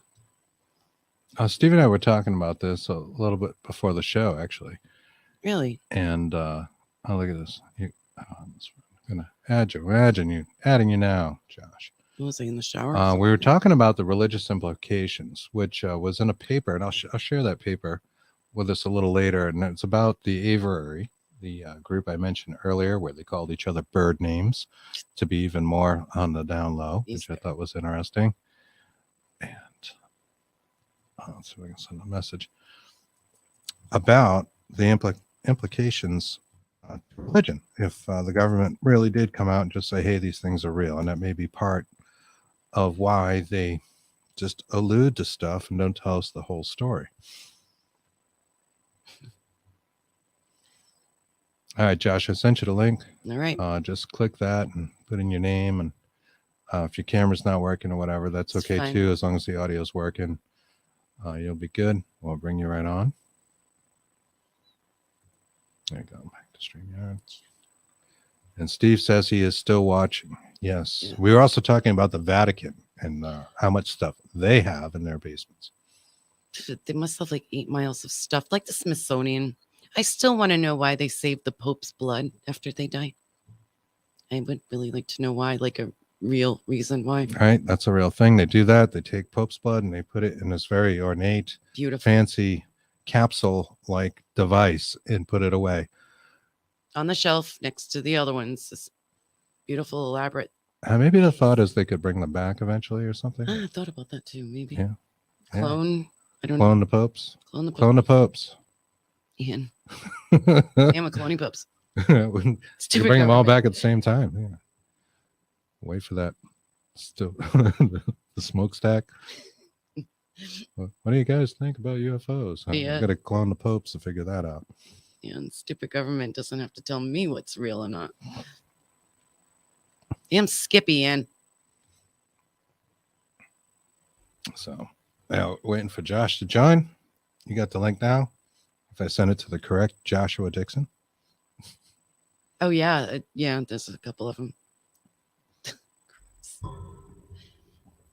Steve and I were talking about this a little bit before the show, actually. Really? And oh, look at this. I'm gonna adding you now, Josh. What was I in the shower? We were talking about the religious implications, which was in a paper, and I'll share that paper with us a little later. And it's about the Aviary, the group I mentioned earlier, where they called each other bird names to be even more on the down low, which I thought was interesting. And let's see if I can send a message about the implications to religion if the government really did come out and just say, hey, these things are real. And that may be part of why they just allude to stuff and don't tell us the whole story. All right, Josh, I sent you the link. All right. Just click that and put in your name. And if your camera's not working or whatever, that's okay fine. too. As long as the audio's working, you'll be good. We'll bring you right on. There you go. Back to StreamYard. And Steve says he is still watching. Yes. Yeah. We were also talking about the Vatican and how much stuff they have in their basements. They must have like 8 miles of stuff, like the Smithsonian. I still want to know why they saved the Pope's blood after they died. I would really like to know why, like a real reason why. Right. That's a real thing. They do that. They take Pope's blood and they put it in this very ornate, beautiful, fancy capsule-like device and put it away. On the shelf next to the other ones. This beautiful, elaborate. Maybe the thought is they could bring them back eventually or something. I thought about that too. Maybe. Yeah. Clone. Yeah. I don't Clone know. the popes. Clone the popes. Clone the popes. Ian. I'm a cloning popes. You bring them all back at the same time. Yeah. Wait for that. Still the smokestack. What do you guys think about UFOs? Yeah. I got to clone the popes to figure that out. Yeah, and stupid government doesn't have to tell me what's real or not. Damn Skippy, Ian. So now waiting for Josh to join. You got the link now? If I send it to the correct Joshua Dixon. Oh yeah, yeah. There's a couple of them.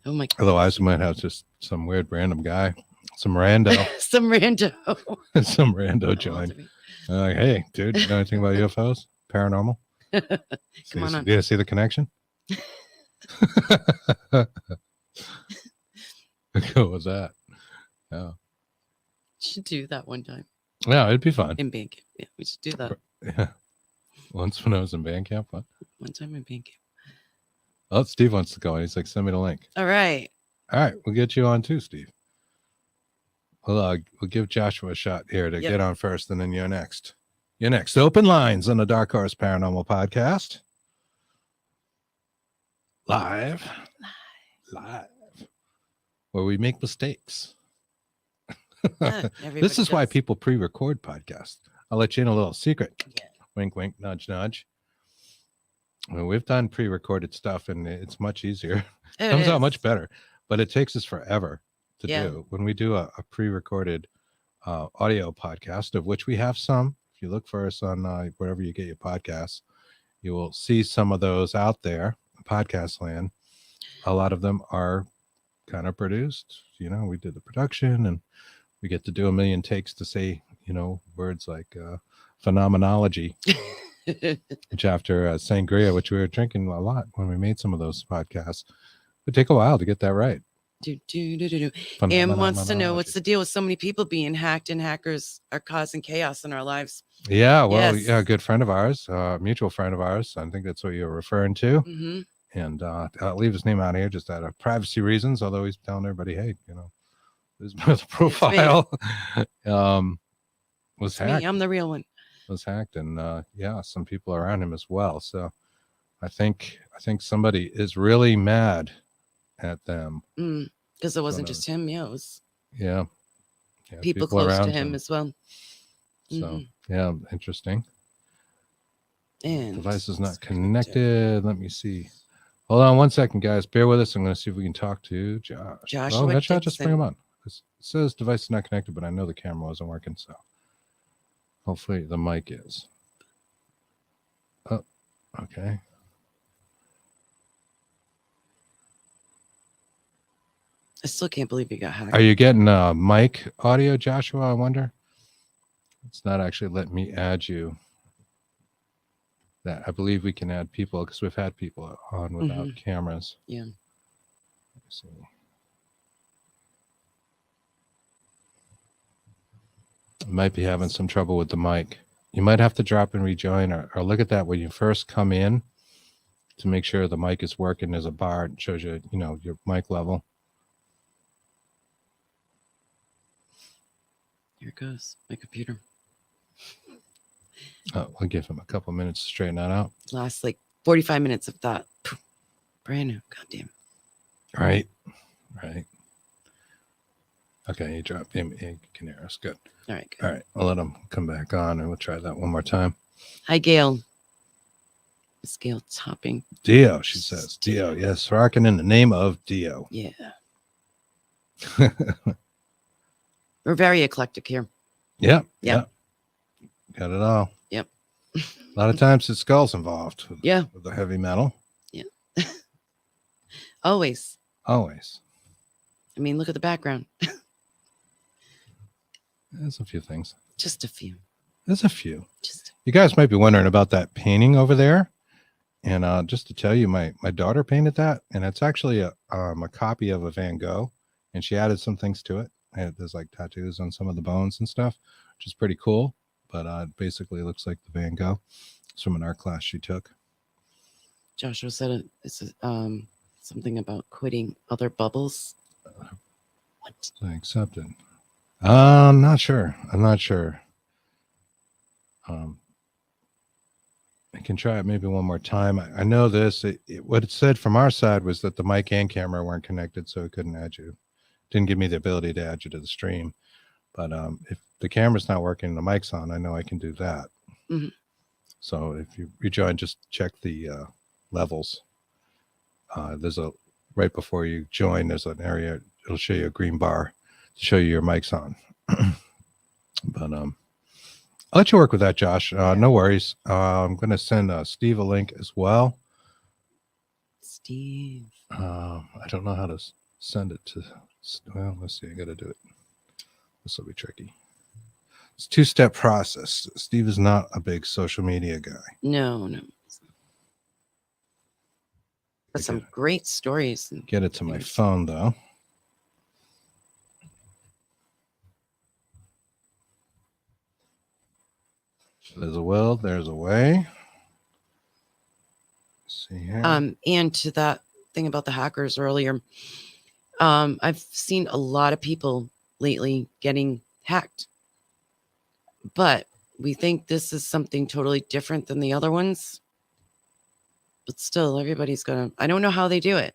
Oh my God. Otherwise, we might have just some weird random guy, some rando, some rando join. Like, hey, dude, you know anything about UFOs? Paranormal? Come on. Yeah, see the connection? How cool was that? Yeah. Should do that one time. Yeah, it'd be fun. In band camp. Yeah, we should do that. Yeah. Once when I was in band camp. What? One time in band camp. Oh, Steve wants to go. He's like, send me the link. All right. All right. We'll get you on too, Steve. We'll give Joshua a shot here to get on first, and then you're next. You're next. Open lines on the Dark Horse Paranormal Podcast. Live. Where we make mistakes. This is why people pre-record podcasts. I'll let you in a little secret. Yeah. Wink, wink, nudge, nudge. Well, we've done pre-recorded stuff, and it's much easier. It comes out much better, but it takes us forever to do. When we do a pre-recorded audio podcast, of which we have some, if you look for us on wherever you get your podcasts, you will see some of those out there, podcast land. A lot of them are kind of produced. You know, we did the production, and we get to do a million takes to say, you know, words like phenomenology. Which after sangria, which we were drinking a lot when we made some of those podcasts, it would take a while to get that right. Em wants to know what's the deal with so many people being hacked and hackers are causing chaos in our lives. Yeah, well, yeah, a good friend of ours, mutual friend of ours. I think that's what you're referring to. Mm-hmm. And I'll leave his name out here just out of privacy reasons, although he's telling everybody, hey, you know, his profile was hacked. Me. I'm the real one. Was hacked, and some people around him as well. So I think somebody is really mad at them because it wasn't just him. Yeah, it was people close to him as well. So yeah, interesting. And device is not connected. Let me see. Hold on 1 second, guys. Bear with us. I'm going to see if we can talk to Josh. Joshua Well, just bring Dixon. him on. It says device is not connected, but I know the camera wasn't working, so hopefully the mic is. Oh, okay. I still can't believe you got hacked. Are you getting mic audio, Joshua? I wonder. It's not actually letting me add you. That I believe we can add people because we've had people on without cameras. Yeah. Let's see. Might be having some trouble with the mic. You might have to drop and rejoin or look at that when you first come in to make sure the mic is working. There's a bar that shows you, your mic level. Here it goes. My computer. I'll give him a couple minutes to straighten that out. Last like 45 minutes of that. Brand new. Goddamn. Right. Okay, he dropped him. Canaris. Good. All right. Good. All right. I'll let him come back on and we'll try that one more time. Hi, Gail. Miss Gail Topping. Dio, she says. Dio. Yes. Rocking in the name of Dio. Yeah. We're very eclectic here. Yep. Yep. Got it all. Yep. A lot of times the skull's involved. With the heavy metal. Yeah. Always. I mean, look at the background. There's a few things. Just a few. There's a few. You guys might be wondering about that painting over there. And just to tell you, my daughter painted that. And it's actually a copy of a Van Gogh. And she added some things to it. And there's like tattoos on some of the bones and stuff, which is pretty cool. But basically it looks like the Van Gogh. It's from an art class she took. Joshua said it's something about quitting other bubbles. What? I accepted. I'm not sure. I can try it maybe one more time. I know this. What it said from our side was that the mic and camera weren't connected, so it couldn't add you. Didn't give me the ability to add you to the stream. But if the camera's not working, the mic's on, I know I can do that. Mm-hmm. So if you rejoin, just check the levels. There's right before you join, there's an area. It'll show you a green bar to show you your mic's on. But I'll let you work with that, Josh. No worries. I'm going to send Steve a link as well. Steve. I don't know how to send it to. Well, let's see. I got to do it. This will be tricky. It's a 2-step process. Steve is not a big social media guy. No. But some great stories. Get it to my phone, though. There's a will, there's a way. Let's see here. And to that thing about the hackers earlier, I've seen a lot of people lately getting hacked, but we think this is something totally different than the other ones. But still, everybody's I don't know how they do it.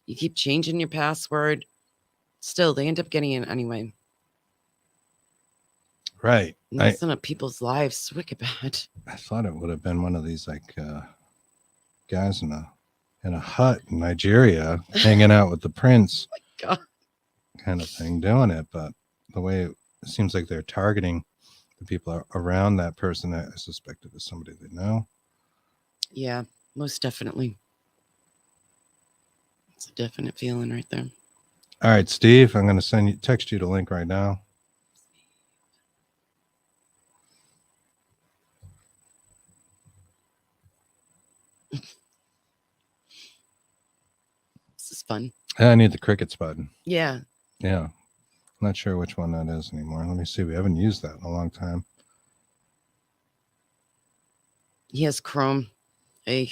You keep changing your password. Still, they end up getting in anyway. Right. Messing up people's lives. Wicked bad. I thought it would have been one of these like guys in a hut in Nigeria hanging out with the prince. Oh my God. Kind of thing doing it. But the way it seems like they're targeting the people around that person, I suspect it was somebody they know. Yeah, most definitely. It's a definite feeling right there. All right, Steve, I'm going to text you the link right now. This is fun. I need the crickets button. Yeah. I'm not sure which one that is anymore. Let me see. We haven't used that in a long time. He has Chrome. Hey,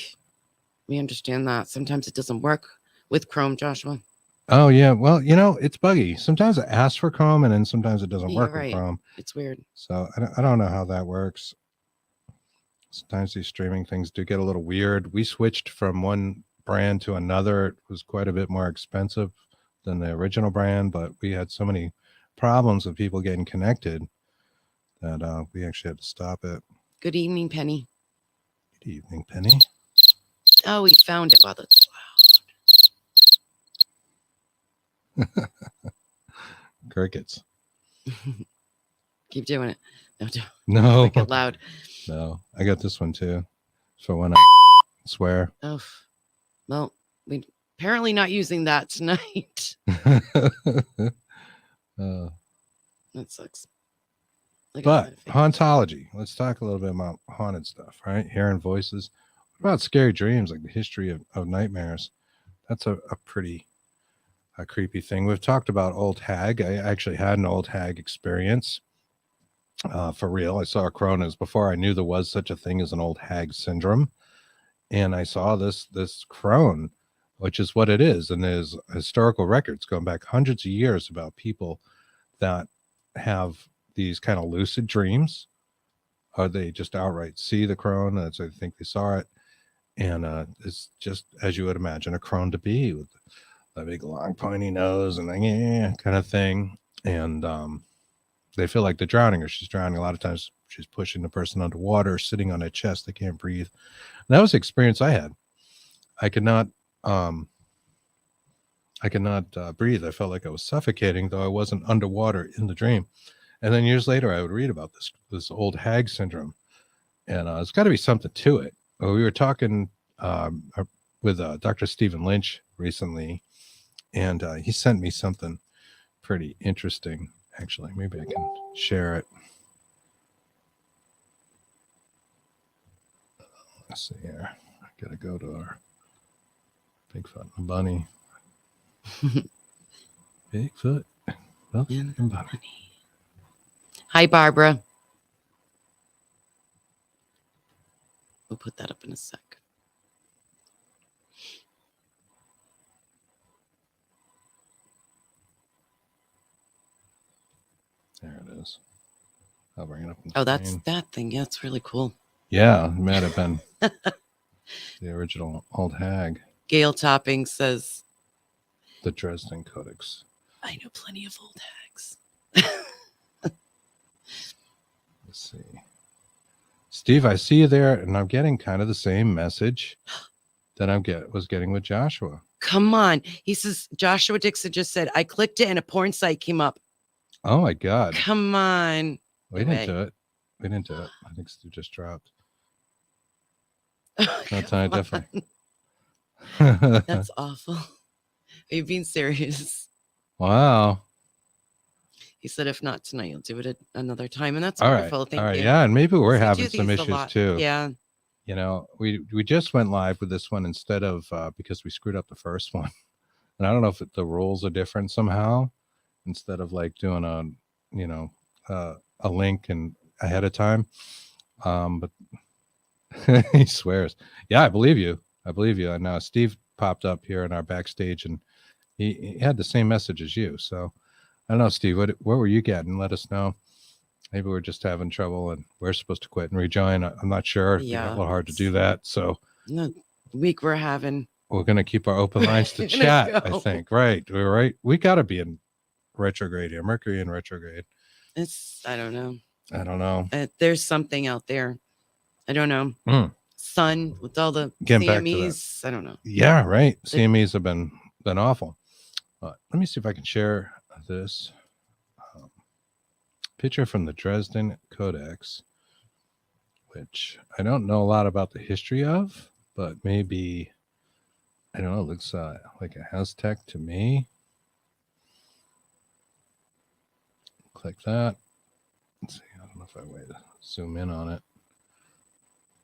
we understand that. Sometimes it doesn't work with Chrome, Joshua. Oh, yeah. Well, it's buggy. Sometimes it asks for Chrome and then sometimes it doesn't work with Chrome. It's weird. So I don't know how that works. Sometimes these streaming things do get a little weird. We switched from one brand to another. It was quite a bit more expensive than the original brand, but we had so many problems with people getting connected that we actually had to stop it. Good evening, Penny. Good evening, Penny. Oh, we found it. Wow, that's Crickets. loud. Keep doing it. No, don't No. make it loud. No. I got this one too. So when I swear. Oh, well, we apparently not using that tonight. That sucks. Look at But that face. hauntology. Let's talk a little bit about haunted stuff, right? Hearing voices. What about scary dreams, like the history of nightmares? That's a pretty creepy thing. We've talked about old hag. I actually had an old hag experience. For real. I saw a crone. It was before I knew there was such a thing as an old hag syndrome. And I saw this crone, which is what it is. And there's historical records going back hundreds of years about people that have these kind of lucid dreams, or they just outright see the crone. That's I think they saw it. And it's just as you would imagine a crone to be, with a big long pointy nose and kind of thing. And they feel like they're drowning, or she's drowning. A lot of times she's pushing the person underwater, sitting on their chest. They can't breathe. And that was the experience I had. I could not breathe. I felt like I was suffocating, though I wasn't underwater in the dream. And then years later, I would read about this old hag syndrome, and it's got to be something to it. We were talking with Dr. Stephen Lynch recently, and he sent me something pretty interesting. Actually, maybe I can share it. Let's see here. I gotta go to our Bigfoot and Bunny. Bigfoot and Bunny. Hi, Barbara. We'll put that up in a sec. There it is. I'll bring it up. Oh, that's that thing. Yeah, it's really cool. Yeah, it might have been the original old hag. Gail Topping says, The Dresden Codex. I know plenty of old hags. Let's see. Steve, I see you there, and I'm getting kind of the same message that was getting with Joshua. Come on. He says, Joshua Dixon just said, I clicked it and a porn site came up. Oh, my God. Come on. We didn't do it. We didn't do it. I think Steve just dropped. No time different. That's awful. Are you being serious? Wow. He said, if not tonight, you'll do it at another time. And that's All wonderful. right. Thank All right. you. Yeah. And maybe we're We having do some these a issues lot. too. Yeah. You know, we just went live with this one instead of because we screwed up the first one. And I don't know if the rules are different somehow, instead of like doing a link and ahead of time. But he swears. Yeah, I believe you. And now Steve popped up here in our backstage, and he had the same message as you. So I don't know, Steve, what were you getting? Let us know. Maybe we're just having trouble and we're supposed to quit and rejoin. I'm not sure. Yeah, it's a little hard to do that. So the week we're having. We're going to keep our open lines to chat, I think. Right. We're right. We got to be in retrograde here. Mercury in retrograde. I don't know. know. There's something out there. I don't know. Sun with all the CMEs. I don't know. Yeah, right. CMEs have been awful. Let me see if I can share this picture from the Dresden Codex, which I don't know a lot about the history of, but maybe, I don't know, it looks like a Aztec to me. Click that. Let's see. I don't know if I way to zoom in on it,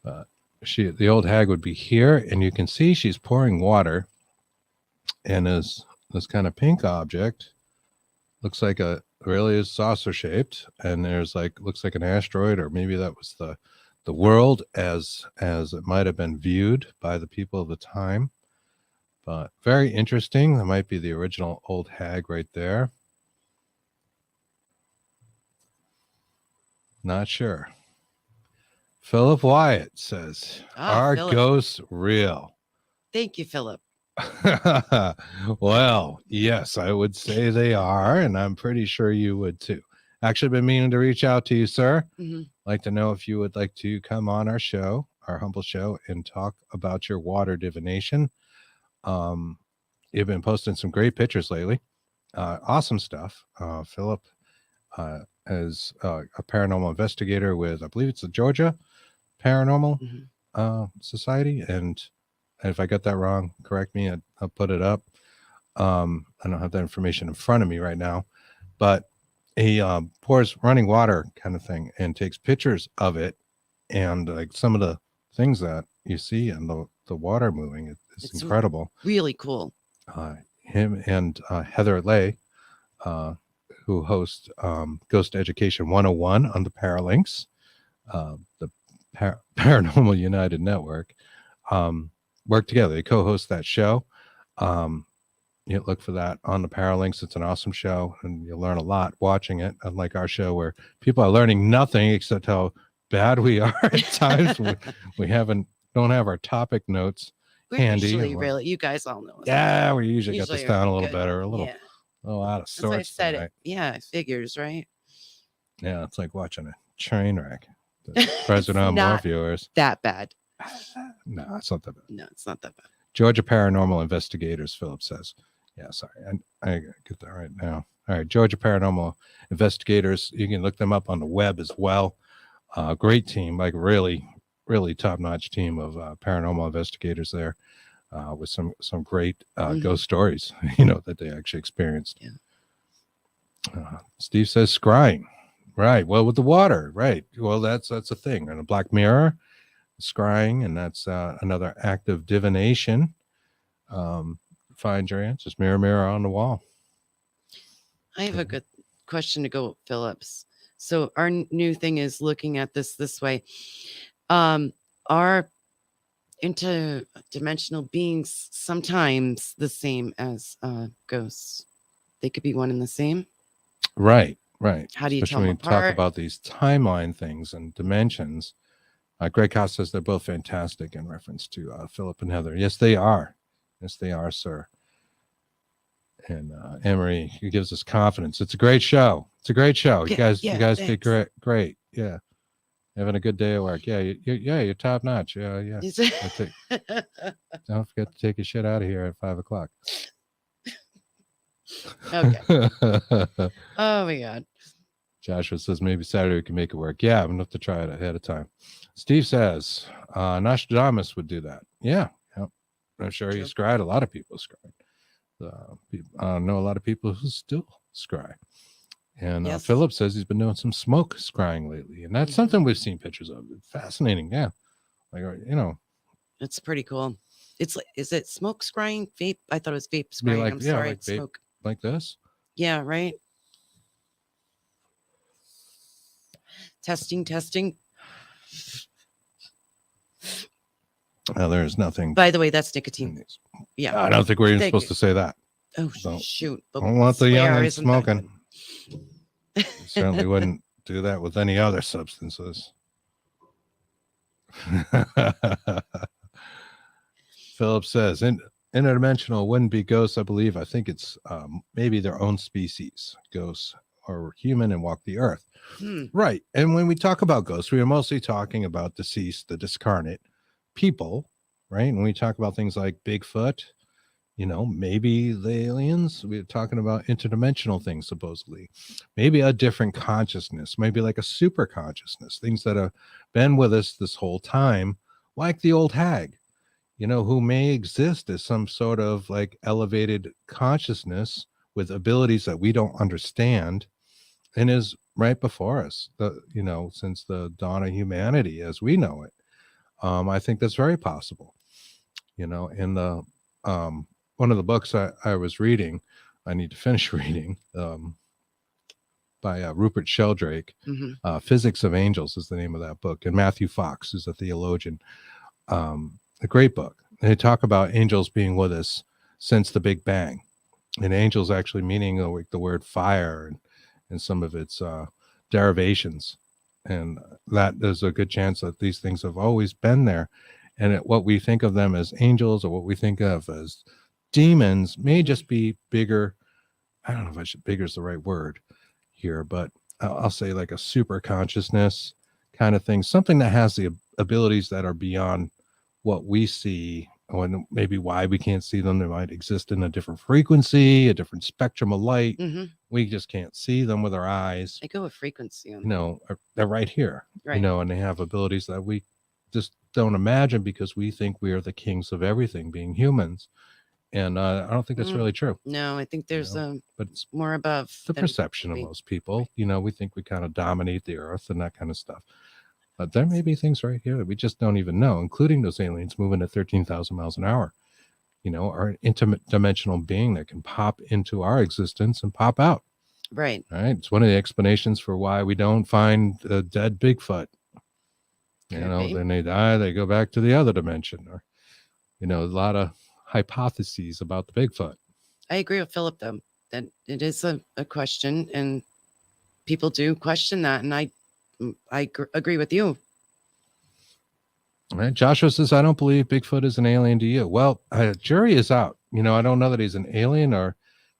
but the old hag would be here, and you can see she's pouring water, and is this kind of pink object. Looks like really is saucer shaped, and there's looks like an asteroid, or maybe that was the world as it might have been viewed by the people of the time. But very interesting. That might be the original old hag right there. Not sure. Philip Wyatt says, "Are ghosts real?" Thank you, Philip. Well, yes, I would say they are, and I'm pretty sure you would too. Actually, been meaning to reach out to you, sir. Like to know if you would like to come on our show. our humble show and talk about your water divination. You've been posting some great pictures lately. Awesome stuff. Philip is a paranormal investigator with, I believe it's the Georgia Paranormal Society. And if I got that wrong, correct me. I'll put it up. I don't have that information in front of me right now, but he pours running water kind of thing and takes pictures of it, and like some of the things that you see and the water moving, it's incredible. Really cool. Him and Heather Lay, who host Ghost Education 101 on the Paralinks, the Paranormal United Network, work together. They co-host that show. You look for that on the Paralinks. It's an awesome show, and you'll learn a lot watching it, unlike our show where people are learning nothing except how bad we are at times. we don't have our topic notes handy. Usually, really, you guys all know. Yeah, we usually got this down a little good. better, a little out of sorts. That's why I said it. Yeah, it figures, right? Yeah, it's like watching a train wreck. The President on more viewers. That bad. No, it's not that bad. No, it's not that bad. Georgia Paranormal Investigators, Philip says. Yeah, sorry. I get that right now. All right, Georgia Paranormal Investigators. You can look them up on the web as well. Great team, like really, really top-notch team of paranormal investigators there, with some great ghost stories, that they actually experienced. Yeah. Steve says scrying. Right. Well, with the water. Right. Well, that's a thing. And a Black Mirror, scrying, and that's another act of divination. Find your answers. Mirror, mirror on the wall. I have a good question to go, Phillips. So our new thing is looking at this way. Are interdimensional beings sometimes the same as ghosts? They could be one and the same. Right. How do you Especially tell when them we apart? talk about these timeline things and dimensions. Greg Haas says they're both fantastic in reference to Philip and Heather. Yes, they are. Yes, they are, sir. And Emery, he gives us confidence. It's a great show. You guys did great. Yeah. Having a good day at work. Yeah, you're top notch. Yeah. Don't forget to take your shit out of here at 5:00. Okay. Oh my God. Joshua says maybe Saturday we can make it work. Yeah, I'm gonna have to try it ahead of time. Steve says Nostradamus would do that. Yeah. I'm sure he scryed. A lot of people scryed. I know a lot of people who still scry. And Philip says he's been doing some smoke scrying lately, and that's something we've seen pictures of. It's fascinating. Yeah, like it's pretty cool. It's like, is it smoke scrying? Vape? I thought it was vape scrying. Like, I'm sorry, like it's smoke. Like this. Yeah, right. Testing. There's nothing. By the way, that's nicotine. Yeah, I don't think we're even supposed to say that. Oh, shoot! I don't want the young smoking. Certainly wouldn't do that with any other substances. Philip says interdimensional wouldn't be ghosts. I believe. I think it's maybe their own species. Ghosts are human and walk the earth. Right. And when we talk about ghosts, we are mostly talking about deceased, the discarnate people, right? And when we talk about things like Bigfoot, maybe the aliens, we're talking about interdimensional things, supposedly, maybe a different consciousness, maybe like a super consciousness, things that have been with us this whole time, like the old hag, who may exist as some sort of like elevated consciousness with abilities that we don't understand and is right before us, since the dawn of humanity as we know it. I think that's very possible. In the one of the books I was reading, I need to finish reading, by Rupert Sheldrake. Physics of Angels is the name of that book, and Matthew Fox is a theologian. A great book. They talk about angels being with us since the Big Bang, and angels actually meaning like the word fire and some of its derivations, and that there's a good chance that these things have always been there, and what we think of them as angels or what we think of as demons may just be bigger. I don't know if bigger is the right word here, but I'll say like a super consciousness kind of thing, something that has the abilities that are beyond what we see, and maybe why we can't see them. They might exist in a different frequency, a different spectrum of light. We just can't see them with our eyes. I go with frequency. They're right here, Right. and they have abilities that we just don't imagine because we think we are the kings of everything, being humans. And I don't think that's really true. No, I think there's but it's more above the perception of most people. We think we kind of dominate the earth and that kind of stuff. But there may be things right here that we just don't even know, including those aliens moving at 13,000 miles an hour. Are an interdimensional being that can pop into our existence and pop out. Right. It's one of the explanations for why we don't find a dead Bigfoot. Then they die, they go back to the other dimension. Or, a lot of hypotheses about the Bigfoot. I agree with Philip, though, that it is a question, and people do question that, and I agree with you. All right. Joshua says, I don't believe Bigfoot is an alien to you. Well, jury is out. I don't know that he's an alien or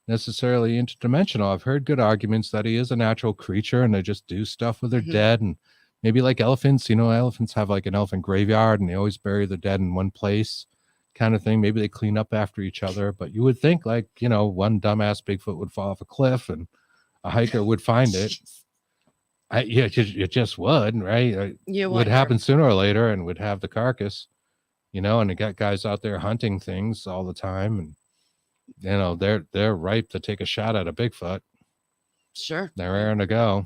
necessarily interdimensional. I've heard good arguments that he is a natural creature and they just do stuff with their dead. And maybe like elephants, elephants have like an elephant graveyard and they always bury their dead in one place kind of thing. Maybe they clean up after each other. But you would think like, one dumbass Bigfoot would fall off a cliff and a hiker would find it. You just would, right? It would happen sooner or later and would have the carcass, and they got guys out there hunting things all the time. And, they're ripe to take a shot at a Bigfoot. Sure. They're raring to go.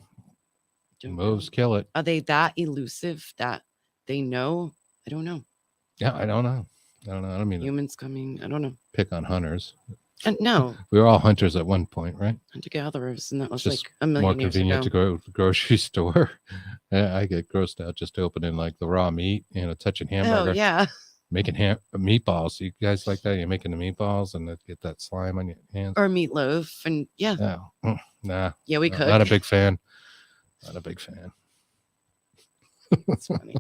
Moves, kill it. Are they that elusive that they know? I don't know. Yeah, I don't know. I mean, humans coming. I don't know. Pick on hunters. No. We were all hunters at one point, right? Hunter-gatherers, and that was just like a million more convenient years ago. to go to the grocery store. I get grossed out just opening like the raw meat, touching hamburger. Oh, yeah. Making meatballs. You guys like that? You're making the meatballs and get that slime on your hands. Or meatloaf, and yeah. No. Nah. Yeah, we could. Not a big fan. That's funny.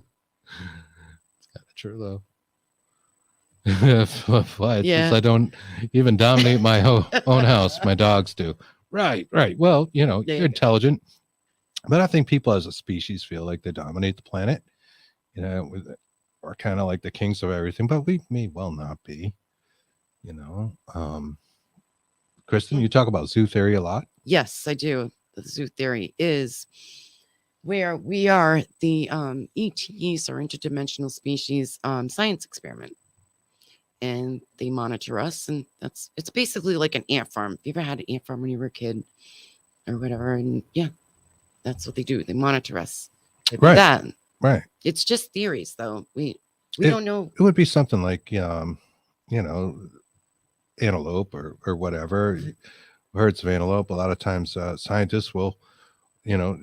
It's kind of true though. Why? Yeah. I don't even dominate my own house. My dogs do. Right. Well, you're intelligent, but I think people as a species feel like they dominate the planet. We're kind of like the kings of everything, but we may well not be. Kristen, you talk about zoo theory a lot. Yes, I do. The zoo theory is where we are the ETs or interdimensional species science experiment. And they monitor us, and it's basically like an ant farm. Have you ever had an ant farm when you were a kid or whatever? And yeah, that's what they do. They monitor us. Right. That. Right. It's just theories, though. We don't know. It would be something like antelope or whatever. Herds of antelope. A lot of times scientists will,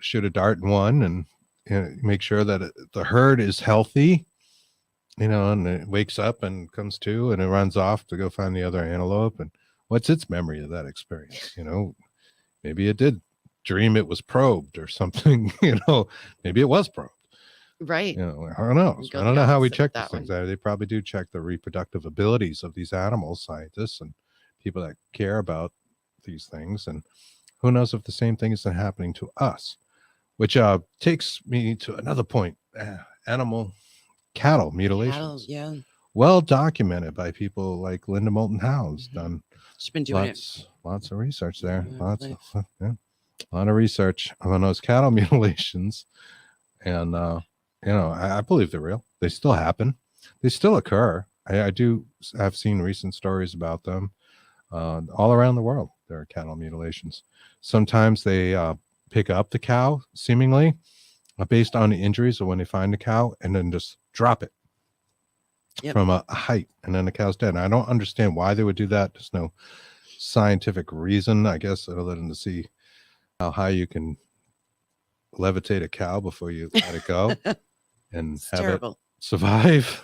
shoot a dart in one and make sure that the herd is healthy. And it wakes up and comes to and it runs off to go find the other antelope. And what's its memory of that experience? Maybe it did dream it was probed or something. Maybe it was probed. Right. I don't know. I don't know how we check these things. They probably do check the reproductive abilities of these animals, scientists and people that care about these things. And who knows if the same thing is happening to us, which takes me to another point. Cattle mutilations. Yeah. Well documented by people like Linda Moulton Howe's done. She's been doing lots of research there. A lot of research on those cattle mutilations. And I believe they're real. They still happen. They still occur. I've seen recent stories about them all around the world. There are cattle mutilations. Sometimes they pick up the cow seemingly based on the injuries of when they find the cow and then just drop it from a height, and then the cow's dead. And I don't understand why they would do that. There's no scientific reason, I guess, other than to see how high you can levitate a cow before you let it go and have it survive.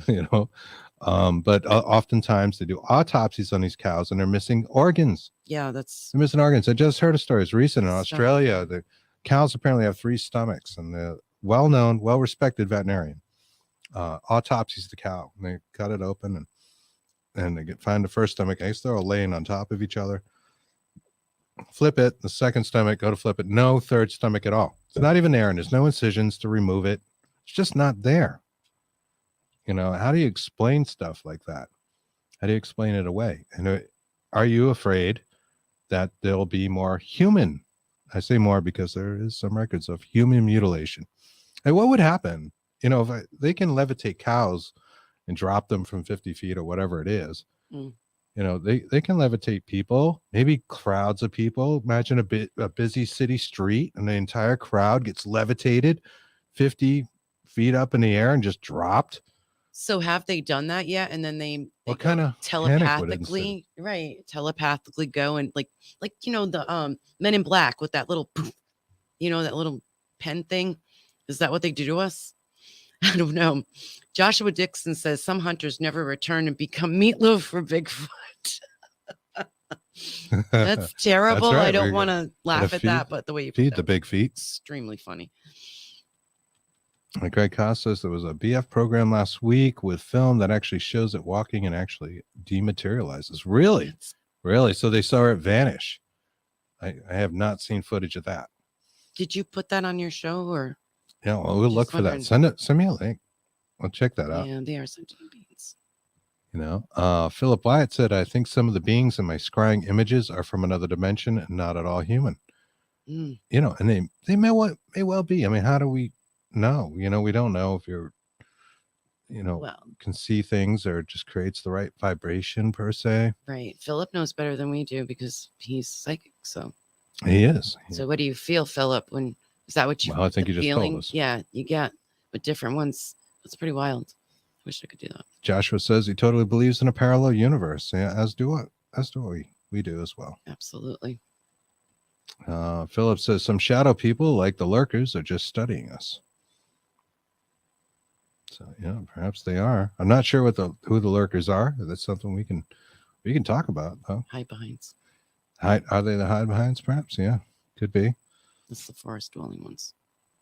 But oftentimes they do autopsies on these cows and they're missing organs. Yeah, they're missing organs. I just heard a story. It's recent in Australia. The cows apparently have 3 stomachs, and the well-known, well-respected veterinarian autopsies the cow. And they cut it open and they find the first stomach. I guess they're all laying on top of each other. Flip it, the second stomach, go to flip it. No third stomach at all. It's not even there, and there's no incisions to remove it. It's just not there. How do you explain stuff like that? How do you explain it away? And are you afraid that there'll be more human? I say more because there is some records of human mutilation. And what would happen, if they can levitate cows and drop them from 50 feet or whatever it is, they can levitate people, maybe crowds of people. Imagine a busy city street and the entire crowd gets levitated 50 feet up in the air and just dropped. So have they done that yet? And then they what kind of telepathically, telepathically go and like the Men in Black with that little poof, that little pen thing. Is that what they do to us? I don't know. Joshua Dixon says some hunters never return and become meatloaf for Bigfoot. That's terrible. That's right. I don't want to laugh at that, but the way you feed the big feet, extremely funny. Like Greg Cost says, there was a BF program last week with film that actually shows it walking and actually dematerializes. Really? So they saw it vanish. I have not seen footage of that. Did you put that on your show or? Yeah, well, we'll look for that. Send me a link. I'll check that out. Yeah, they are sentient beings. Philip Wyatt said, I think some of the beings in my scrying images are from another dimension and not at all human. And they may well be. I mean, how do we know? We don't know if you're, can see things or just creates the right vibration per se. Right. Philip knows better than we do because he's psychic. So he is. So what do you feel, Philip? Is that what you? Well, I think you just told us. Yeah, you get, but different ones. It's pretty wild. Wish I could do that. Joshua says he totally believes in a parallel universe. Yeah, as do we do as well. Absolutely. Philip says some shadow people like the lurkers are just studying us. So perhaps they are. I'm not sure who the lurkers are. That's something we can talk about though. Hide behinds. Are they the hide behinds? Perhaps, yeah, could be. It's the forest dwelling ones.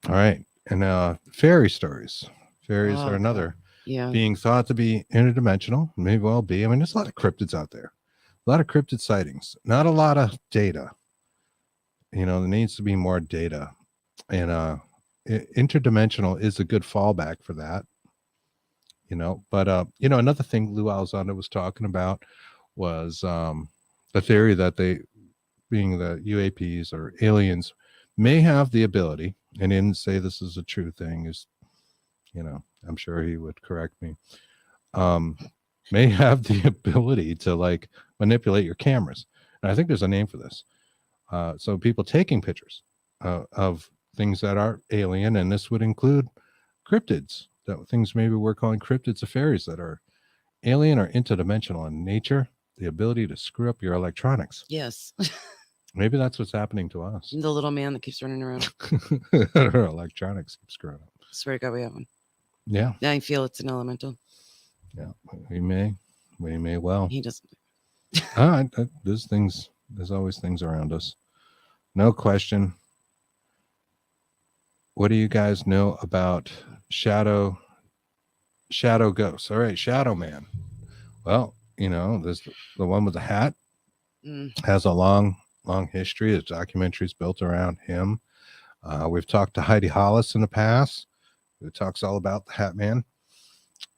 All right, and fairy stories. Fairies are another. Yeah. Being thought to be interdimensional, may well be. I mean, there's a lot of cryptids out there, a lot of cryptid sightings, not a lot of data. There needs to be more data, and interdimensional is a good fallback for that. But another thing Lou Alzano was talking about was the theory that they, being the UAPs or aliens, may have the ability, and didn't say this is a true thing, is I'm sure he would correct me, may have the ability to like manipulate your cameras. And I think there's a name for this. So people taking pictures of things that are alien, and this would include cryptids, that things maybe we're calling cryptids of fairies that are alien or interdimensional in nature, the ability to screw up your electronics. Yes. Maybe that's what's happening to us. The little man that keeps running around. Our electronics keep screwing up. I swear to God, we have one. Yeah. I feel it's an elemental. Yeah, we may well. He doesn't. There's always things around us. No question. What do you guys know about shadow ghosts? All right, Shadow Man. Well, there's the one with the hat. Has a long history. There's documentaries built around him. We've talked to Heidi Hollis in the past, who talks all about the Hat Man,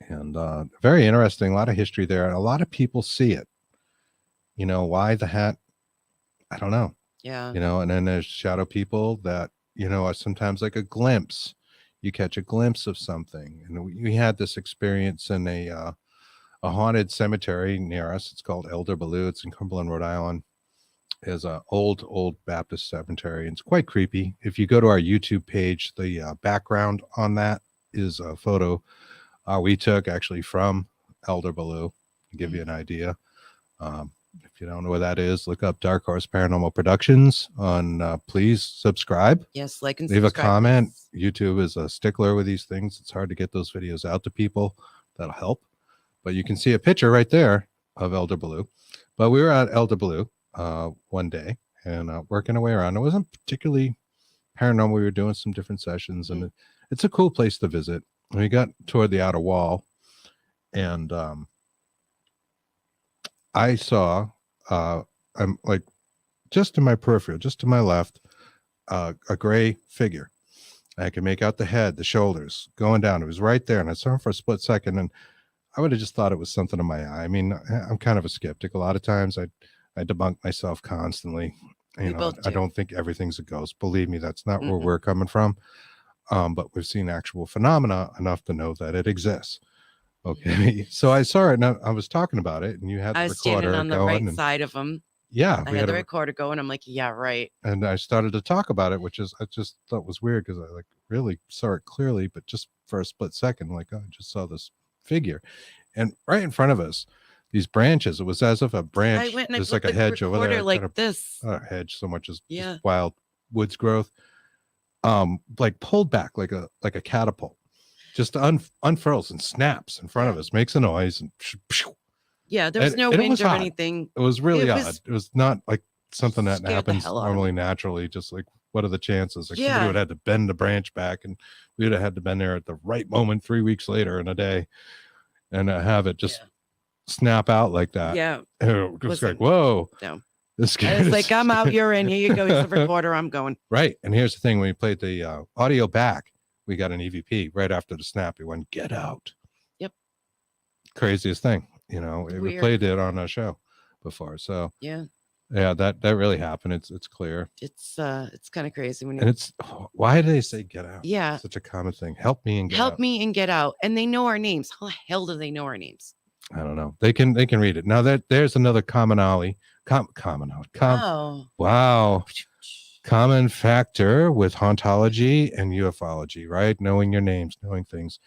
and very interesting. A lot of history there, and a lot of people see it. Why the hat? I don't know. Yeah. And then there's shadow people that are sometimes like a glimpse. You catch a glimpse of something, and we had this experience in a haunted cemetery near us. It's called Elder Ballou. It's in Cumberland, Rhode Island. Is an old Baptist cemetery, and it's quite creepy. If you go to our YouTube page, the background on that is a photo we took actually from Elder Ballou to give you an idea. If you don't know what that is, look up Dark Horse Paranormal Productions on please subscribe. Yes, like and leave subscribe. A comment. YouTube is a stickler with these things. It's hard to get those videos out to people. That'll help. But you can see a picture right there of Elder Ballou. But we were at Elder Ballou one day and working our way around. It wasn't particularly paranormal. We were doing some different sessions, and it's a cool place to visit. We got toward the outer wall, and I saw I'm like just in my peripheral, just to my left, a gray figure, I could make out the head, the shoulders going down. It was right there. And I saw him for a split second, and I would have just thought it was something in my eye. I mean, I'm kind of a skeptic. A lot of times I debunk myself constantly. We both I do. don't think everything's a ghost. Believe me, that's not where Mm-mm. we're coming from. But we've seen actual phenomena enough to know that it exists. Okay. So I saw it, and I was talking about it, and you had the I was standing recorder on the going, right and side of him. yeah, I we had had the a, recorder going. I'm like, yeah, right. and I started to talk about it, which is I just thought was weird because I like really saw it clearly, but just for a split second, like, oh, I just saw this figure, and right in front of us, these branches. It was as if a branch, I went and I there's flipped like a the hedge over there, like kind of, this. not a hedge so much as Yeah. just wild woods growth, like pulled back like a catapult, just unfurls and snaps in front of us, makes a noise, and yeah, there was and no it wind was or odd. anything. It was really It odd. was It was not like something that scared the happens hell out of normally me. naturally. Just like, what are the chances? Like, somebody Yeah. would have had to bend the branch back, and we would have had to been there at the right moment 3 weeks later in a day, and have it just snap out like that. Yeah. And it was Listen, like, whoa. No. This I was like, I'm out, you're in. Here you go. Here's the recorder. I'm going. Right. And here's the thing: when we played the audio back, we got an EVP right after the snap. It went, "Get out." Yep. Craziest thing, we played it on a show before. So yeah, that really happened. It's clear. It's kind of crazy when and it's why do they say get out? Yeah, it's such a common thing. Help me and get out. And they know our names. How the hell do they know our names? I don't know. They can read it. Now there's another commonality. Wow. Common factor with hauntology and ufology, right? Knowing your names, knowing things.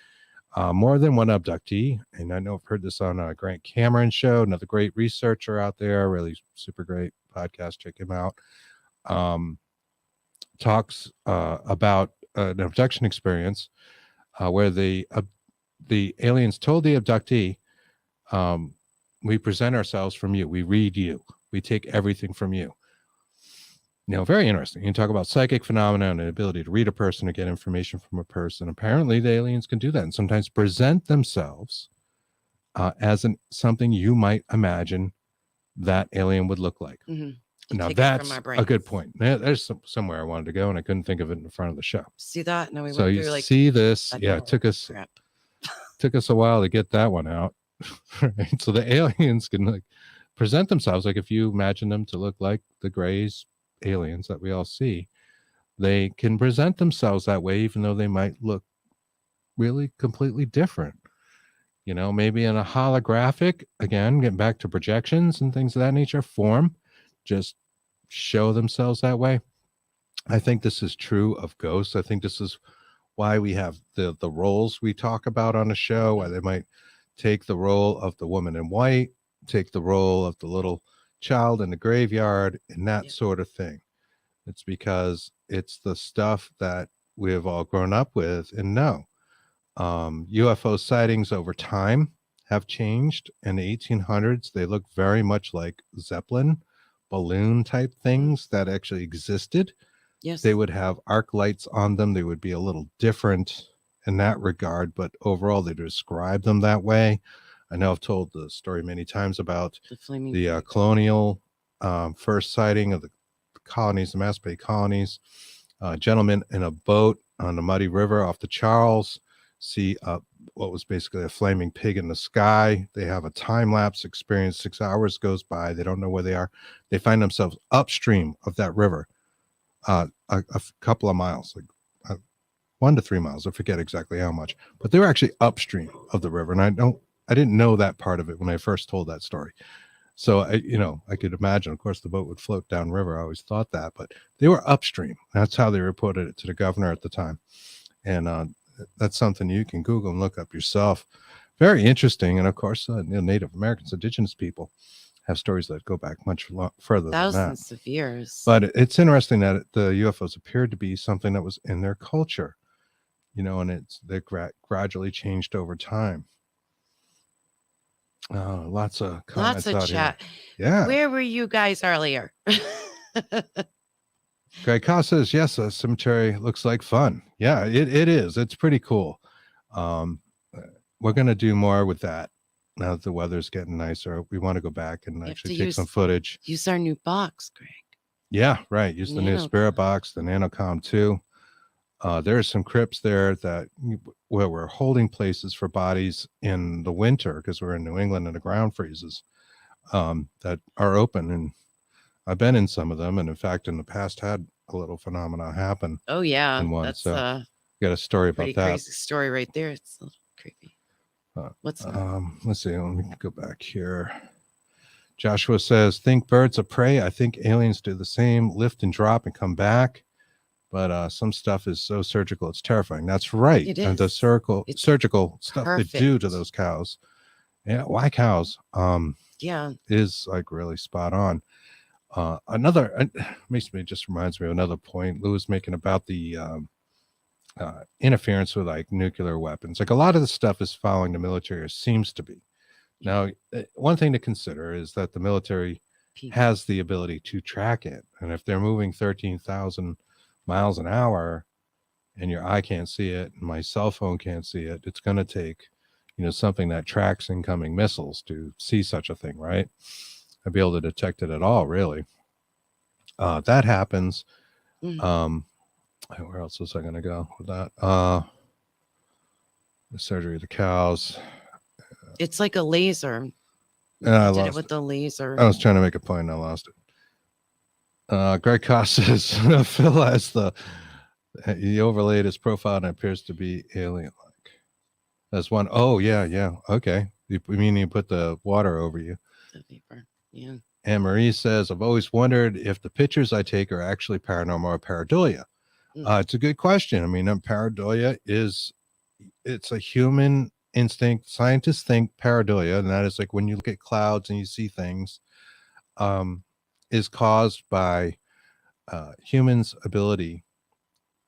More than one abductee, and I know I've heard this on Grant Cameron's show, another great researcher out there, really super great podcast. Check him out. Talks about an abduction experience where the aliens told the abductee, we present ourselves from you, we read you, we take everything from you. Very interesting. You can talk about psychic phenomena and the ability to read a person or get information from a person. Apparently, the aliens can do that and sometimes present themselves as something you might imagine that alien would look like. Mm-hmm. Now, that's a good point. There's somewhere I wanted to go, and I couldn't think of it in front of the show. See that? No, we so went you through, like, see this. Yeah, it took us crap. took us a while to get that one out. Right? So the aliens can present themselves like, if you imagine them to look like the Greys aliens that we all see, they can present themselves that way, even though they might look really completely different. Maybe in a holographic, again, getting back to projections and things of that nature, form, just show themselves that way. I think this is true of ghosts. I think this is why we have the roles we talk about on the show, why they might take the role of the woman in white, take the role of the little child in the graveyard, and that sort of thing. It's because it's the stuff that we have all grown up with and know. UFO sightings over time have changed. In the 1800s, they looked very much like Zeppelin balloon type things that actually existed. Yes. They would have arc lights on them. They would be a little different in that regard, but overall they describe them that way. I know I've told the story many times about the colonial first sighting of the colonies, the Mass Bay colonies. Gentlemen in a boat on the muddy river off the Charles see what was basically a flaming pig in the sky. They have a time-lapse experience. 6 hours goes by. They don't know where they are. They find themselves upstream of that river, a couple of miles, like 1 to 3 miles. I forget exactly how much, but they were actually upstream of the river. And I didn't know that part of it when I first told that story. So I could imagine, of course, the boat would float downriver. I always thought that, but they were upstream. That's how they reported it to the governor at the time. And that's something you can Google and look up yourself. Very interesting. And of course, Native Americans, indigenous people have stories that go back much further than that. Thousands of years. But it's interesting that the UFOs appeared to be something that was in their culture, and they gradually changed over time. Lots of comments, lots of chat. Yeah. Where were you guys earlier? Greg Cost says, yes, a cemetery looks like fun. Yeah, it is. It's pretty cool. We're going to do more with that now that the weather's getting nicer. We want to go back and actually take some footage. Use our new box, Greg. Yeah, right. Use the new Spirit box, the NanoCom 2. There are some crypts there where we're holding places for bodies in the winter because we're in New England and the ground freezes, that are open. And I've been in some of them, and in fact, in the past, had a little phenomena happen. Oh yeah, in one. that's So got a story pretty about that. crazy story right there. It's a little creepy. What's let's see. Let me go back here. Joshua says, think birds of prey. I think aliens do the same, lift and drop and come back. But some stuff is so surgical, it's terrifying. That's right. It And the is. surgical stuff they do to those cows. Yeah, why cows? Yeah, is like really spot on. Another makes me just reminds me of another point Lou was making about the interference with like nuclear weapons. Like a lot of the stuff is following the military, or seems to be. Now, one thing to consider is that the military has the ability to track it, and if they're moving 13,000 miles an hour and your eye can't see it and my cell phone can't see it, it's going to take, something that tracks incoming missiles to see such a thing, right? I'd be able to detect it at all, really. That happens. Where else was I going to go with that? The surgery of the cows. It's like a laser. I did it with the laser. I was trying to make a point and I lost it. Greg Koss says Phil has he overlaid his profile and it appears to be alien-like. That's one. Oh yeah. Okay. You mean you put the water over you? The vapor. Yeah. And Marie says, I've always wondered if the pictures I take are actually paranormal or pareidolia. It's a good question. I mean, pareidolia it's a human instinct. Scientists think pareidolia, and that is like when you look at clouds and you see things, is caused by humans'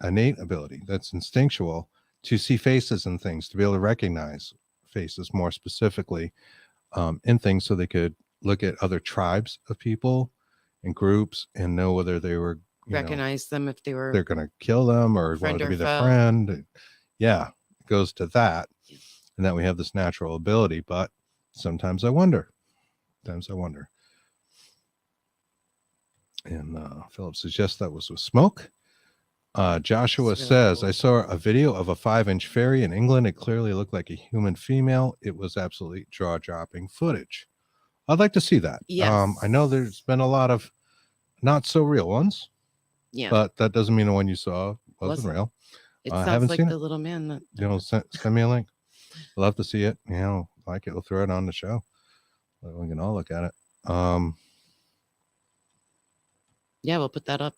innate ability that's instinctual to see faces and things, to be able to recognize faces more specifically in things, so they could look at other tribes of people and groups and know whether they were recognize them if they're going to kill them or wanted to be their friend. Yeah, it goes to that. And that we have this natural ability, but sometimes I wonder. And Philip suggests that was with smoke. Joshua says, cool. I saw a video of a 5-inch fairy in England. It clearly looked like a human female. It was absolutely jaw-dropping footage. I'd like to see that. Yes. I know there's been a lot of not so real ones. Yeah. But that doesn't mean the one you saw wasn't real. It sounds like the little man that send me a link. I'd love to see it. Like it. We'll throw it on the show. We can all look at it. Yeah, we'll put that up,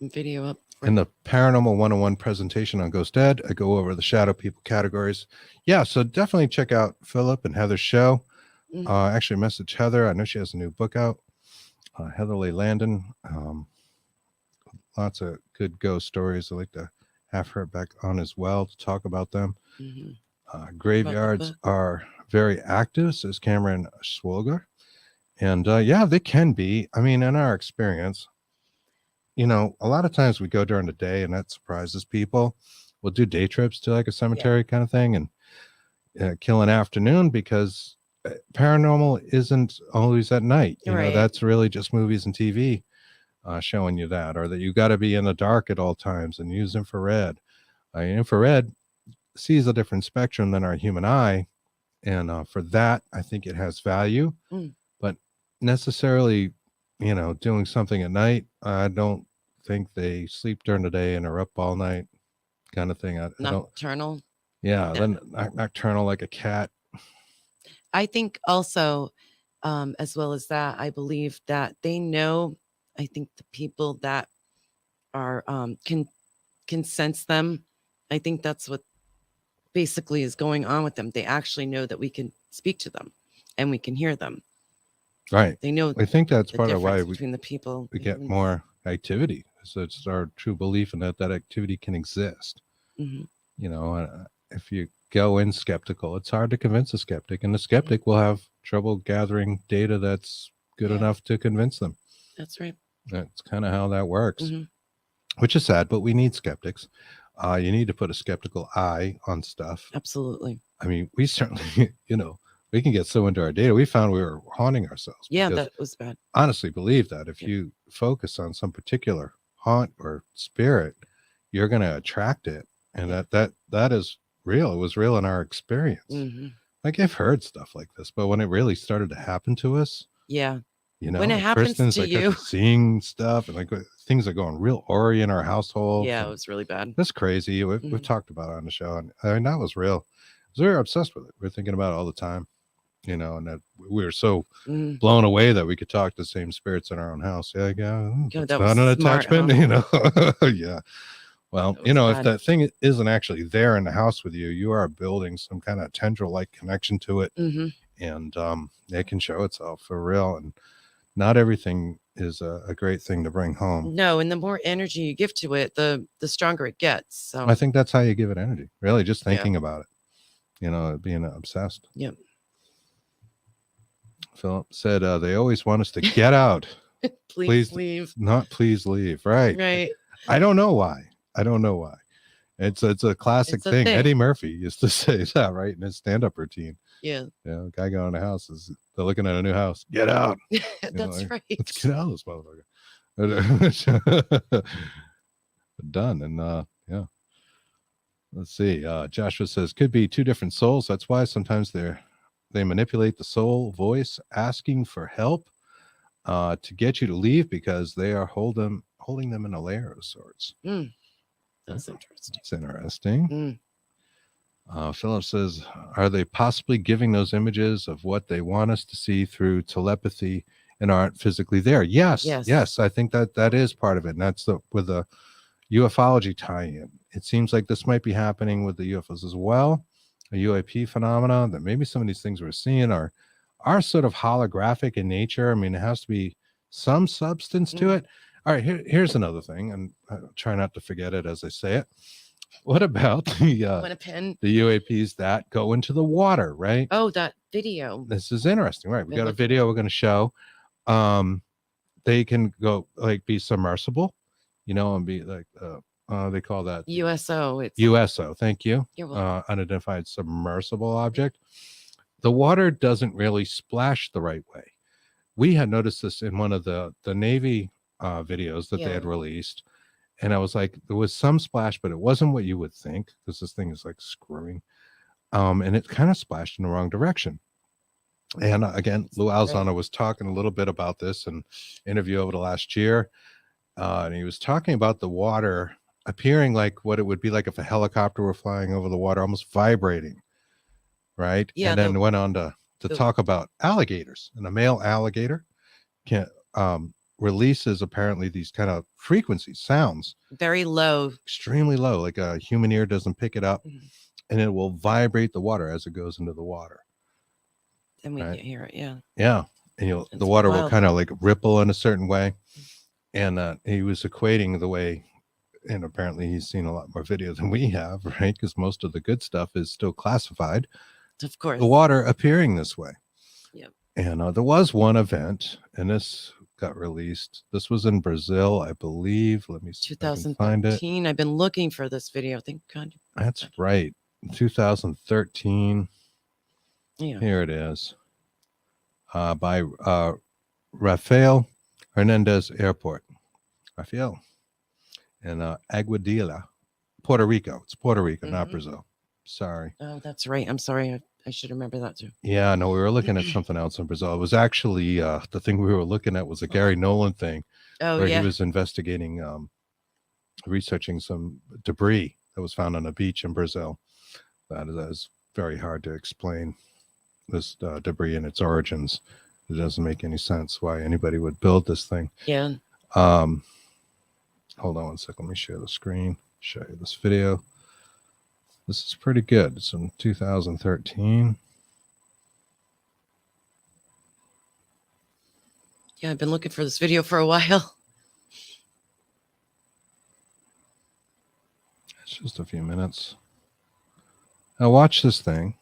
video up. In the Paranormal 101 presentation on Ghost Ed, I go over the shadow people categories. Yeah, so definitely check out Philip and Heather's show. Actually message Heather. I know she has a new book out. Heather Leigh Landon. Lots of good ghost stories. I'd like to have her back on as well to talk about them. Graveyards are very active, says Cameron Swolger. And yeah, they can be. I mean, in our experience, a lot of times we go during the day and that surprises people. We'll do day trips to like a cemetery kind of thing and kill an afternoon, because paranormal isn't always at night. That's really just movies and TV showing you that, or that you got to be in the dark at all times and use infrared. Infrared sees a different spectrum than our human eye. And for that, I think it has value. But necessarily, doing something at night, I don't think they sleep during the day and are up all night kind of thing. Nocturnal. Yeah, then nocturnal like a cat. I think also, as well as that, I believe that they know. I think the people that are can sense them. I think that's what basically is going on with them. They actually know that we can speak to them and we can hear them. Right. They know. I think that's part of why between the people we get more activity. So it's our true belief in that activity can exist. If you go in skeptical, it's hard to convince a skeptic, and the skeptic will have trouble gathering data that's good enough to convince them. That's right. That's kind of how that works, which is sad, but we need skeptics. You need to put a skeptical eye on stuff. Absolutely. I mean, we certainly, we can get so into our data. We found we were haunting ourselves. Yeah, that was bad. Honestly believe that if you focus on some particular haunt or spirit, you're going to attract it. And that is real. It was real in our experience. Mm-hmm. Like I've heard stuff like this, but when it really started to happen to us, Yeah. you know, When it like happens first things to I got you. to seeing stuff and like things are going real awry in our household. Yeah, it was really bad. That's crazy. We've talked about it on the show, and I mean that was real. We were obsessed with it. We were thinking about it all the time, you know, and that we were so blown away that we could talk to the same spirits in our own house. Yeah, it's that not was an smart, attachment, huh? you know. Yeah. Well, you know, if bad. that thing isn't actually there in the house with you, you are building some kind of tendril-like connection to it, and it can show itself for real. And not everything is a great thing to bring home. No, and the more energy you give to it, the stronger it gets. So I think that's how you give it energy. Really, just thinking about it, you know, being obsessed. Yep. Philip said they always want us to get out. please leave. Not please leave. Right. Right. I don't know why. It's a classic thing. Eddie Murphy used to say that, right, in his stand-up routine. Yeah. You know, guy going to the house they're looking at a new house. Get out. That's right. Let's get out of this motherfucker. Done. And yeah. Let's see. Joshua says could be two different souls. That's why sometimes they manipulate the soul voice asking for help to get you to leave because they are holding them in a layer of sorts. That's interesting. It's interesting. Philip says, are they possibly giving those images of what they want us to see through telepathy and aren't physically there? Yes. I think that is part of it. And that's with the ufology tie-in. It seems like this might be happening with the UFOs as well, a UAP phenomenon, that maybe some of these things we're seeing are sort of holographic in nature. I mean, it has to be some substance to it. All right, here's another thing, and I try not to forget it as I say it. What about the UAPs that go into the water, right? Oh, that video. This is interesting, right? We got a video we're going to show. They can go be submersible, you know, and be like they call that USO. It's USO. Thank you. You're welcome. Unidentified submersible object. The water doesn't really splash the right way. We had noticed this in one of the Navy videos that they had released. And I was like, there was some splash, but it wasn't what you would think because this thing is like screwing. And it kind of splashed in the wrong direction. And again, Lou Alzano was talking a little bit about this in an interview over the last year. And he was talking about the water appearing like what it would be like if a helicopter were flying over the water, almost vibrating. Right. Yeah, and then went on to talk about alligators, and a male alligator can releases apparently these kind of frequencies, sounds very low, extremely low, like a human ear doesn't pick it up, and it will vibrate the water as it goes into the water. And we can't hear it. Yeah. And the water will kind of like ripple in a certain way. And he was equating the way, and apparently he's seen a lot more video than we have, right? Because most of the good stuff is still classified. Of course. The water appearing this way. Yep. And there was one event, and this got released. This was in Brazil, I believe. Let me see 2013. If I can find it. I've been looking for this video. Thank God. That's right. 2013. Yeah. Here it is. By Rafael Hernandez Airport. Rafael. In Aguadilla, Puerto Rico. It's Puerto Rico, not Brazil. Sorry. Oh, that's right. I'm sorry. I should remember that too. Yeah, no, we were looking at something else in Brazil. It was actually the thing we were looking at was a Gary Nolan thing. Oh, where he was investigating, researching some debris that was found on a beach in Brazil. That is very hard to explain, this debris and its origins. It doesn't make any sense why anybody would build this thing. Yeah. Hold on one second. Let me share the screen, show you this video. This is pretty good. It's in 2013. Yeah, I've been looking for this video for a while. It's just a few minutes. Now watch this thing.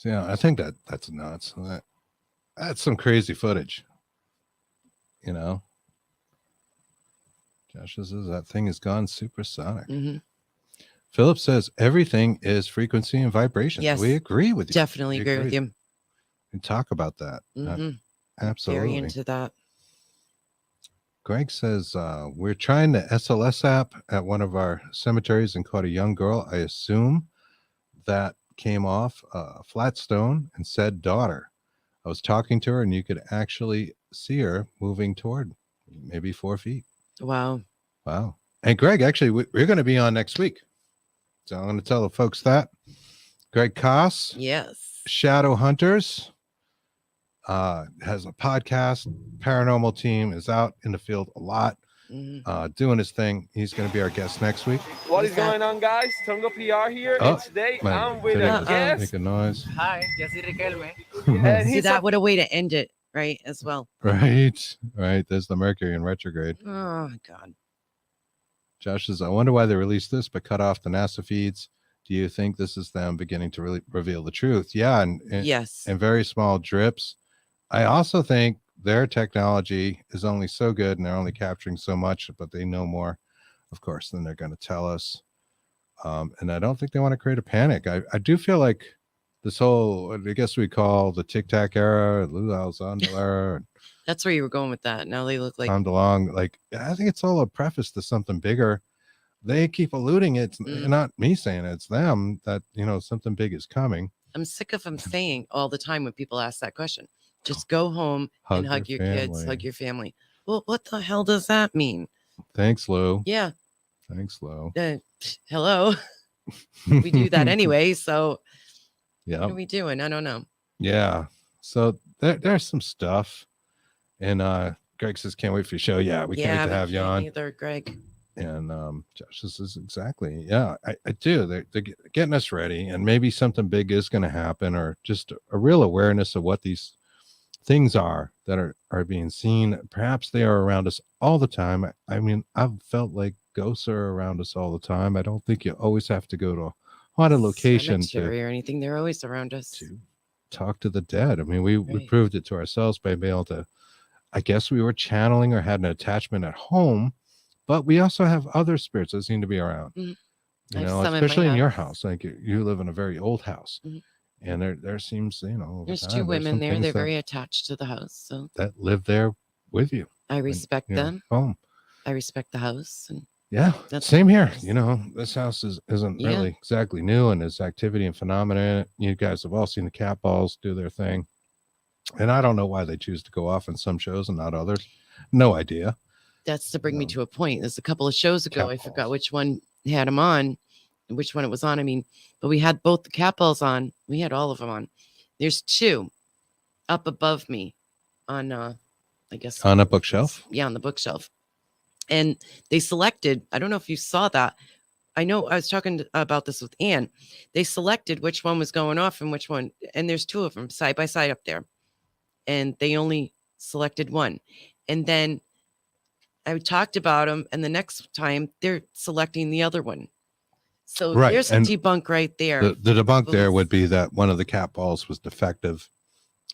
So, yeah, I think that's nuts. That's some crazy footage. You know, Josh says that thing has gone supersonic. Mm-hmm. Philip says everything is frequency and vibration. Yes, We agree with you. Definitely We agree with you. And talk about that. Mm-hmm. Absolutely. Very into that. Greg says we're trying the SLS app at one of our cemeteries and caught a young girl. I assume that came off a flat stone and said daughter. I was talking to her and you could actually see her moving toward maybe 4 feet. Wow. Wow. And Greg, actually, we're going to be on next week. So I'm going to tell the folks that. Greg Koss, Yes. Shadow Hunters, has a podcast. Paranormal team is out in the field a lot, doing his thing. He's going to be our guest next week. What is going on, guys? Tongo PR here, and today I'm with a guest. Make a noise. Hi, Jesse Riquelme. And see, that what a way to end it, right? As well. Right. There's the Mercury in retrograde. Oh God. Josh says, I wonder why they released this but cut off the NASA feeds. Do you think this is them beginning to really reveal the truth? Yeah, and yes, in very small drips. I also think their technology is only so good and they're only capturing so much, but they know more, of course, than they're going to tell us. And I don't think they want to create a panic. I do feel like this whole, I guess we call the Tic Tac era, Lou Alzando era. That's where you were going with that. Now they look like Tom DeLonge. Like, I think it's all a preface to something bigger. They keep alluding it's not me saying it, it's them that, something big is coming. I'm sick of them saying all the time when people ask that question, just go home and hug your kids, hug your family. Well, what the hell does that mean? Thanks, Lou. Yeah. Thanks, Lou. Hello. We do that anyway. So yeah, what are we doing? I don't know. Yeah. So there's some stuff. And Greg says, can't wait for your show. Yeah, we can't wait to have you on. Either, Greg. And Josh says, exactly. Yeah, I do. They're getting us ready. And maybe something big is going to happen, or just a real awareness of what these things are that are being seen. Perhaps they are around us all the time. I mean, I've felt like ghosts are around us all the time. I don't think you always have to go to a haunted location or anything. They're always around us to talk to the dead. I mean, we proved it to ourselves by being able to, I guess we were channeling or had an attachment at home, but we also have other spirits that seem to be around. You know, especially in your house. Like you live in a very old house. And there seems, there's two women there. They're very attached to the house. So that live there with you. I respect them. Home. I respect the house. And yeah, same here. This house isn't really exactly new, and there's activity and phenomena in it. You guys have all seen the cat balls do their thing. And I don't know why they choose to go off in some shows and not others. No idea. That's to bring me to a point. There's a couple of shows ago. I forgot which one had them on and which one it was on. I mean, but we had both the cat balls on. We had all of them on. There's two up above me on, I guess. On a bookshelf? Yeah, on the bookshelf. And they selected, I don't know if you saw that. I know I was talking about this with Ann. They selected which one was going off and which one. And there's two of them side by side up there. And they only selected one. And then I talked about them. And the next time they're selecting the other one. So there's a debunk right there. The debunk there would be that one of the cat balls was defective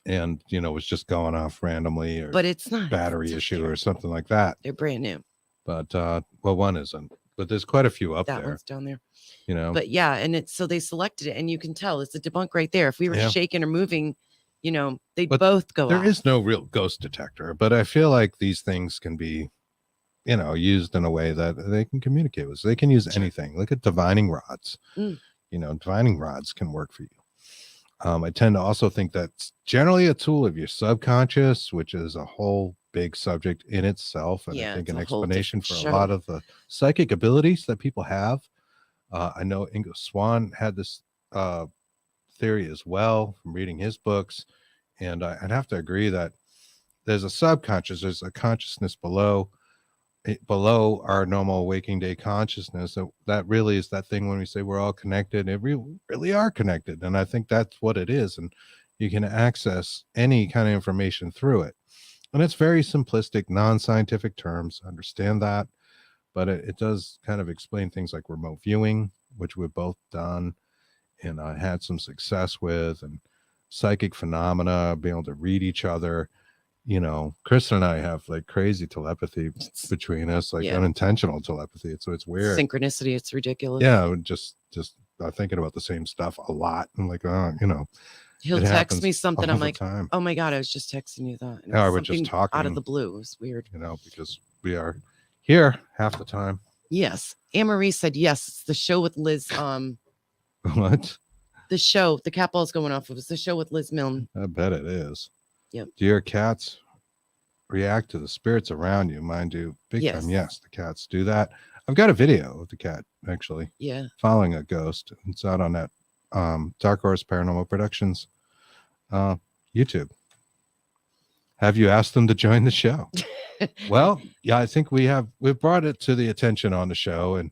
and, was just going off randomly, or but it's not battery issue or something like that. They're brand new. But, one isn't. But there's quite a few up there. That one's down there. But yeah, and it's so they selected it, and you can tell it's a debunk right there. If we were shaking or moving, they'd both go There off. is no real ghost detector, but I feel like these things can be, used in a way that they can communicate with. So they can use anything. Look at divining rods. Divining rods can work for you. I tend to also think that's generally a tool of your subconscious, which is a whole big subject in itself, and I think an explanation for a lot of the psychic abilities that people have. I know Ingo Swann had this theory as well from reading his books, and I'd have to agree that there's a subconscious, there's a consciousness below our normal waking day consciousness. So that really is that thing when we say we're all connected. It really are connected, and I think that's what it is, and you can access any kind of information through it. And it's very simplistic, non-scientific terms. Understand that. But it does kind of explain things like remote viewing, which we've both done and had some success with. And psychic phenomena, being able to read each other. You know, Chris and I have like crazy telepathy between us, like unintentional telepathy. So it's weird. Synchronicity. It's ridiculous. Yeah. Just thinking about the same stuff a lot. And like, you know, he'll text me something. I'm like, time. oh my God, I was just texting you that. Yeah, we're just talking out of the blue. It was weird. You know, because we are here half the time. Yes. Anne-Marie said, yes, it's the show with Liz. What? The show, the cat ball's going off. It was the show with Liz Milne. I bet it is. Yep. Do your cats react to the spirits around you? Mine do big time. Yes, the cats do that. I've got a video of the cat actually. Yeah. Following a ghost. It's out on that Dark Horse Paranormal Productions YouTube. Have you asked them to join the show? Well, yeah, I think we've brought it to the attention on the show, and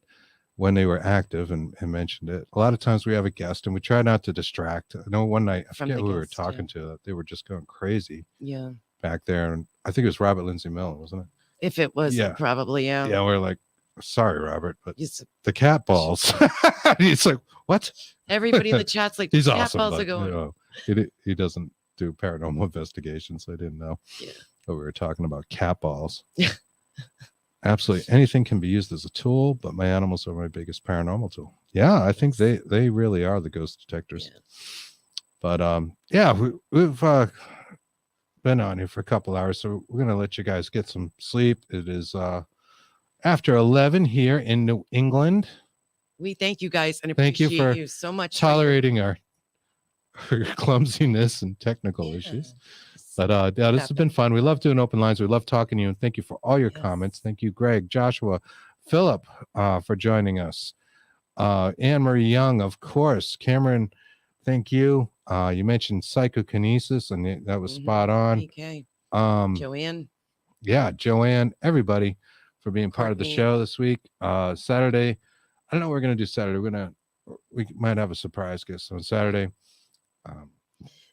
when they were active and mentioned it. A lot of times we have a guest and we try not to distract. I know one night, I forget who we were talking to, they were just going crazy back there. And I think it was Robert Lindsay Milne, wasn't it? If it was, probably, yeah. Yeah, we're like, sorry, Robert, but the cat balls. He's like, what? Everybody in the chat's like, he's cat awesome, balls but, are going. You know, he doesn't do paranormal investigations, so I didn't know. Yeah. But we were talking about cat balls. Absolutely anything can be used as a tool, but my animals are my biggest paranormal tool. Yeah, I think they really are the ghost detectors. Yeah. But we've been on here for a couple hours, so we're gonna let you guys get some sleep. It is after 11 here in New England. We thank you guys and appreciate you so much tolerating our clumsiness and technical issues. But this has been fun. We love doing open lines. We love talking to you, and thank you for all your comments. Thank you, Greg, Joshua, Philip, for joining us. Anne-Marie Young, of course. Cameron, thank you. You mentioned psychokinesis, and that was spot on. Okay. Joanne. Yeah, Joanne, everybody for being part of the show this week. Saturday, I don't know what we're going to do Saturday. We might have a surprise guest on Saturday.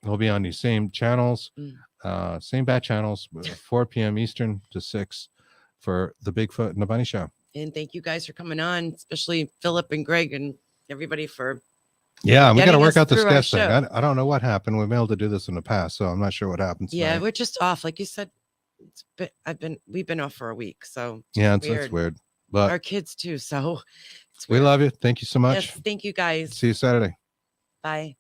We'll be on these same channels, same bat channels, 4 p.m. Eastern to 6 for the Bigfoot and the Bunny Show. And thank you guys for coming on, especially Philip and Greg and everybody for. Yeah, we got to work out this guest thing. I don't know what happened. We've been able to do this in the past, so I'm not sure what happens. Yeah, we're just off, like you said. We've been off for a week, so it's weird. But our kids too, so we love you. Thank you so much. Yes, thank you guys. See you Saturday. Bye.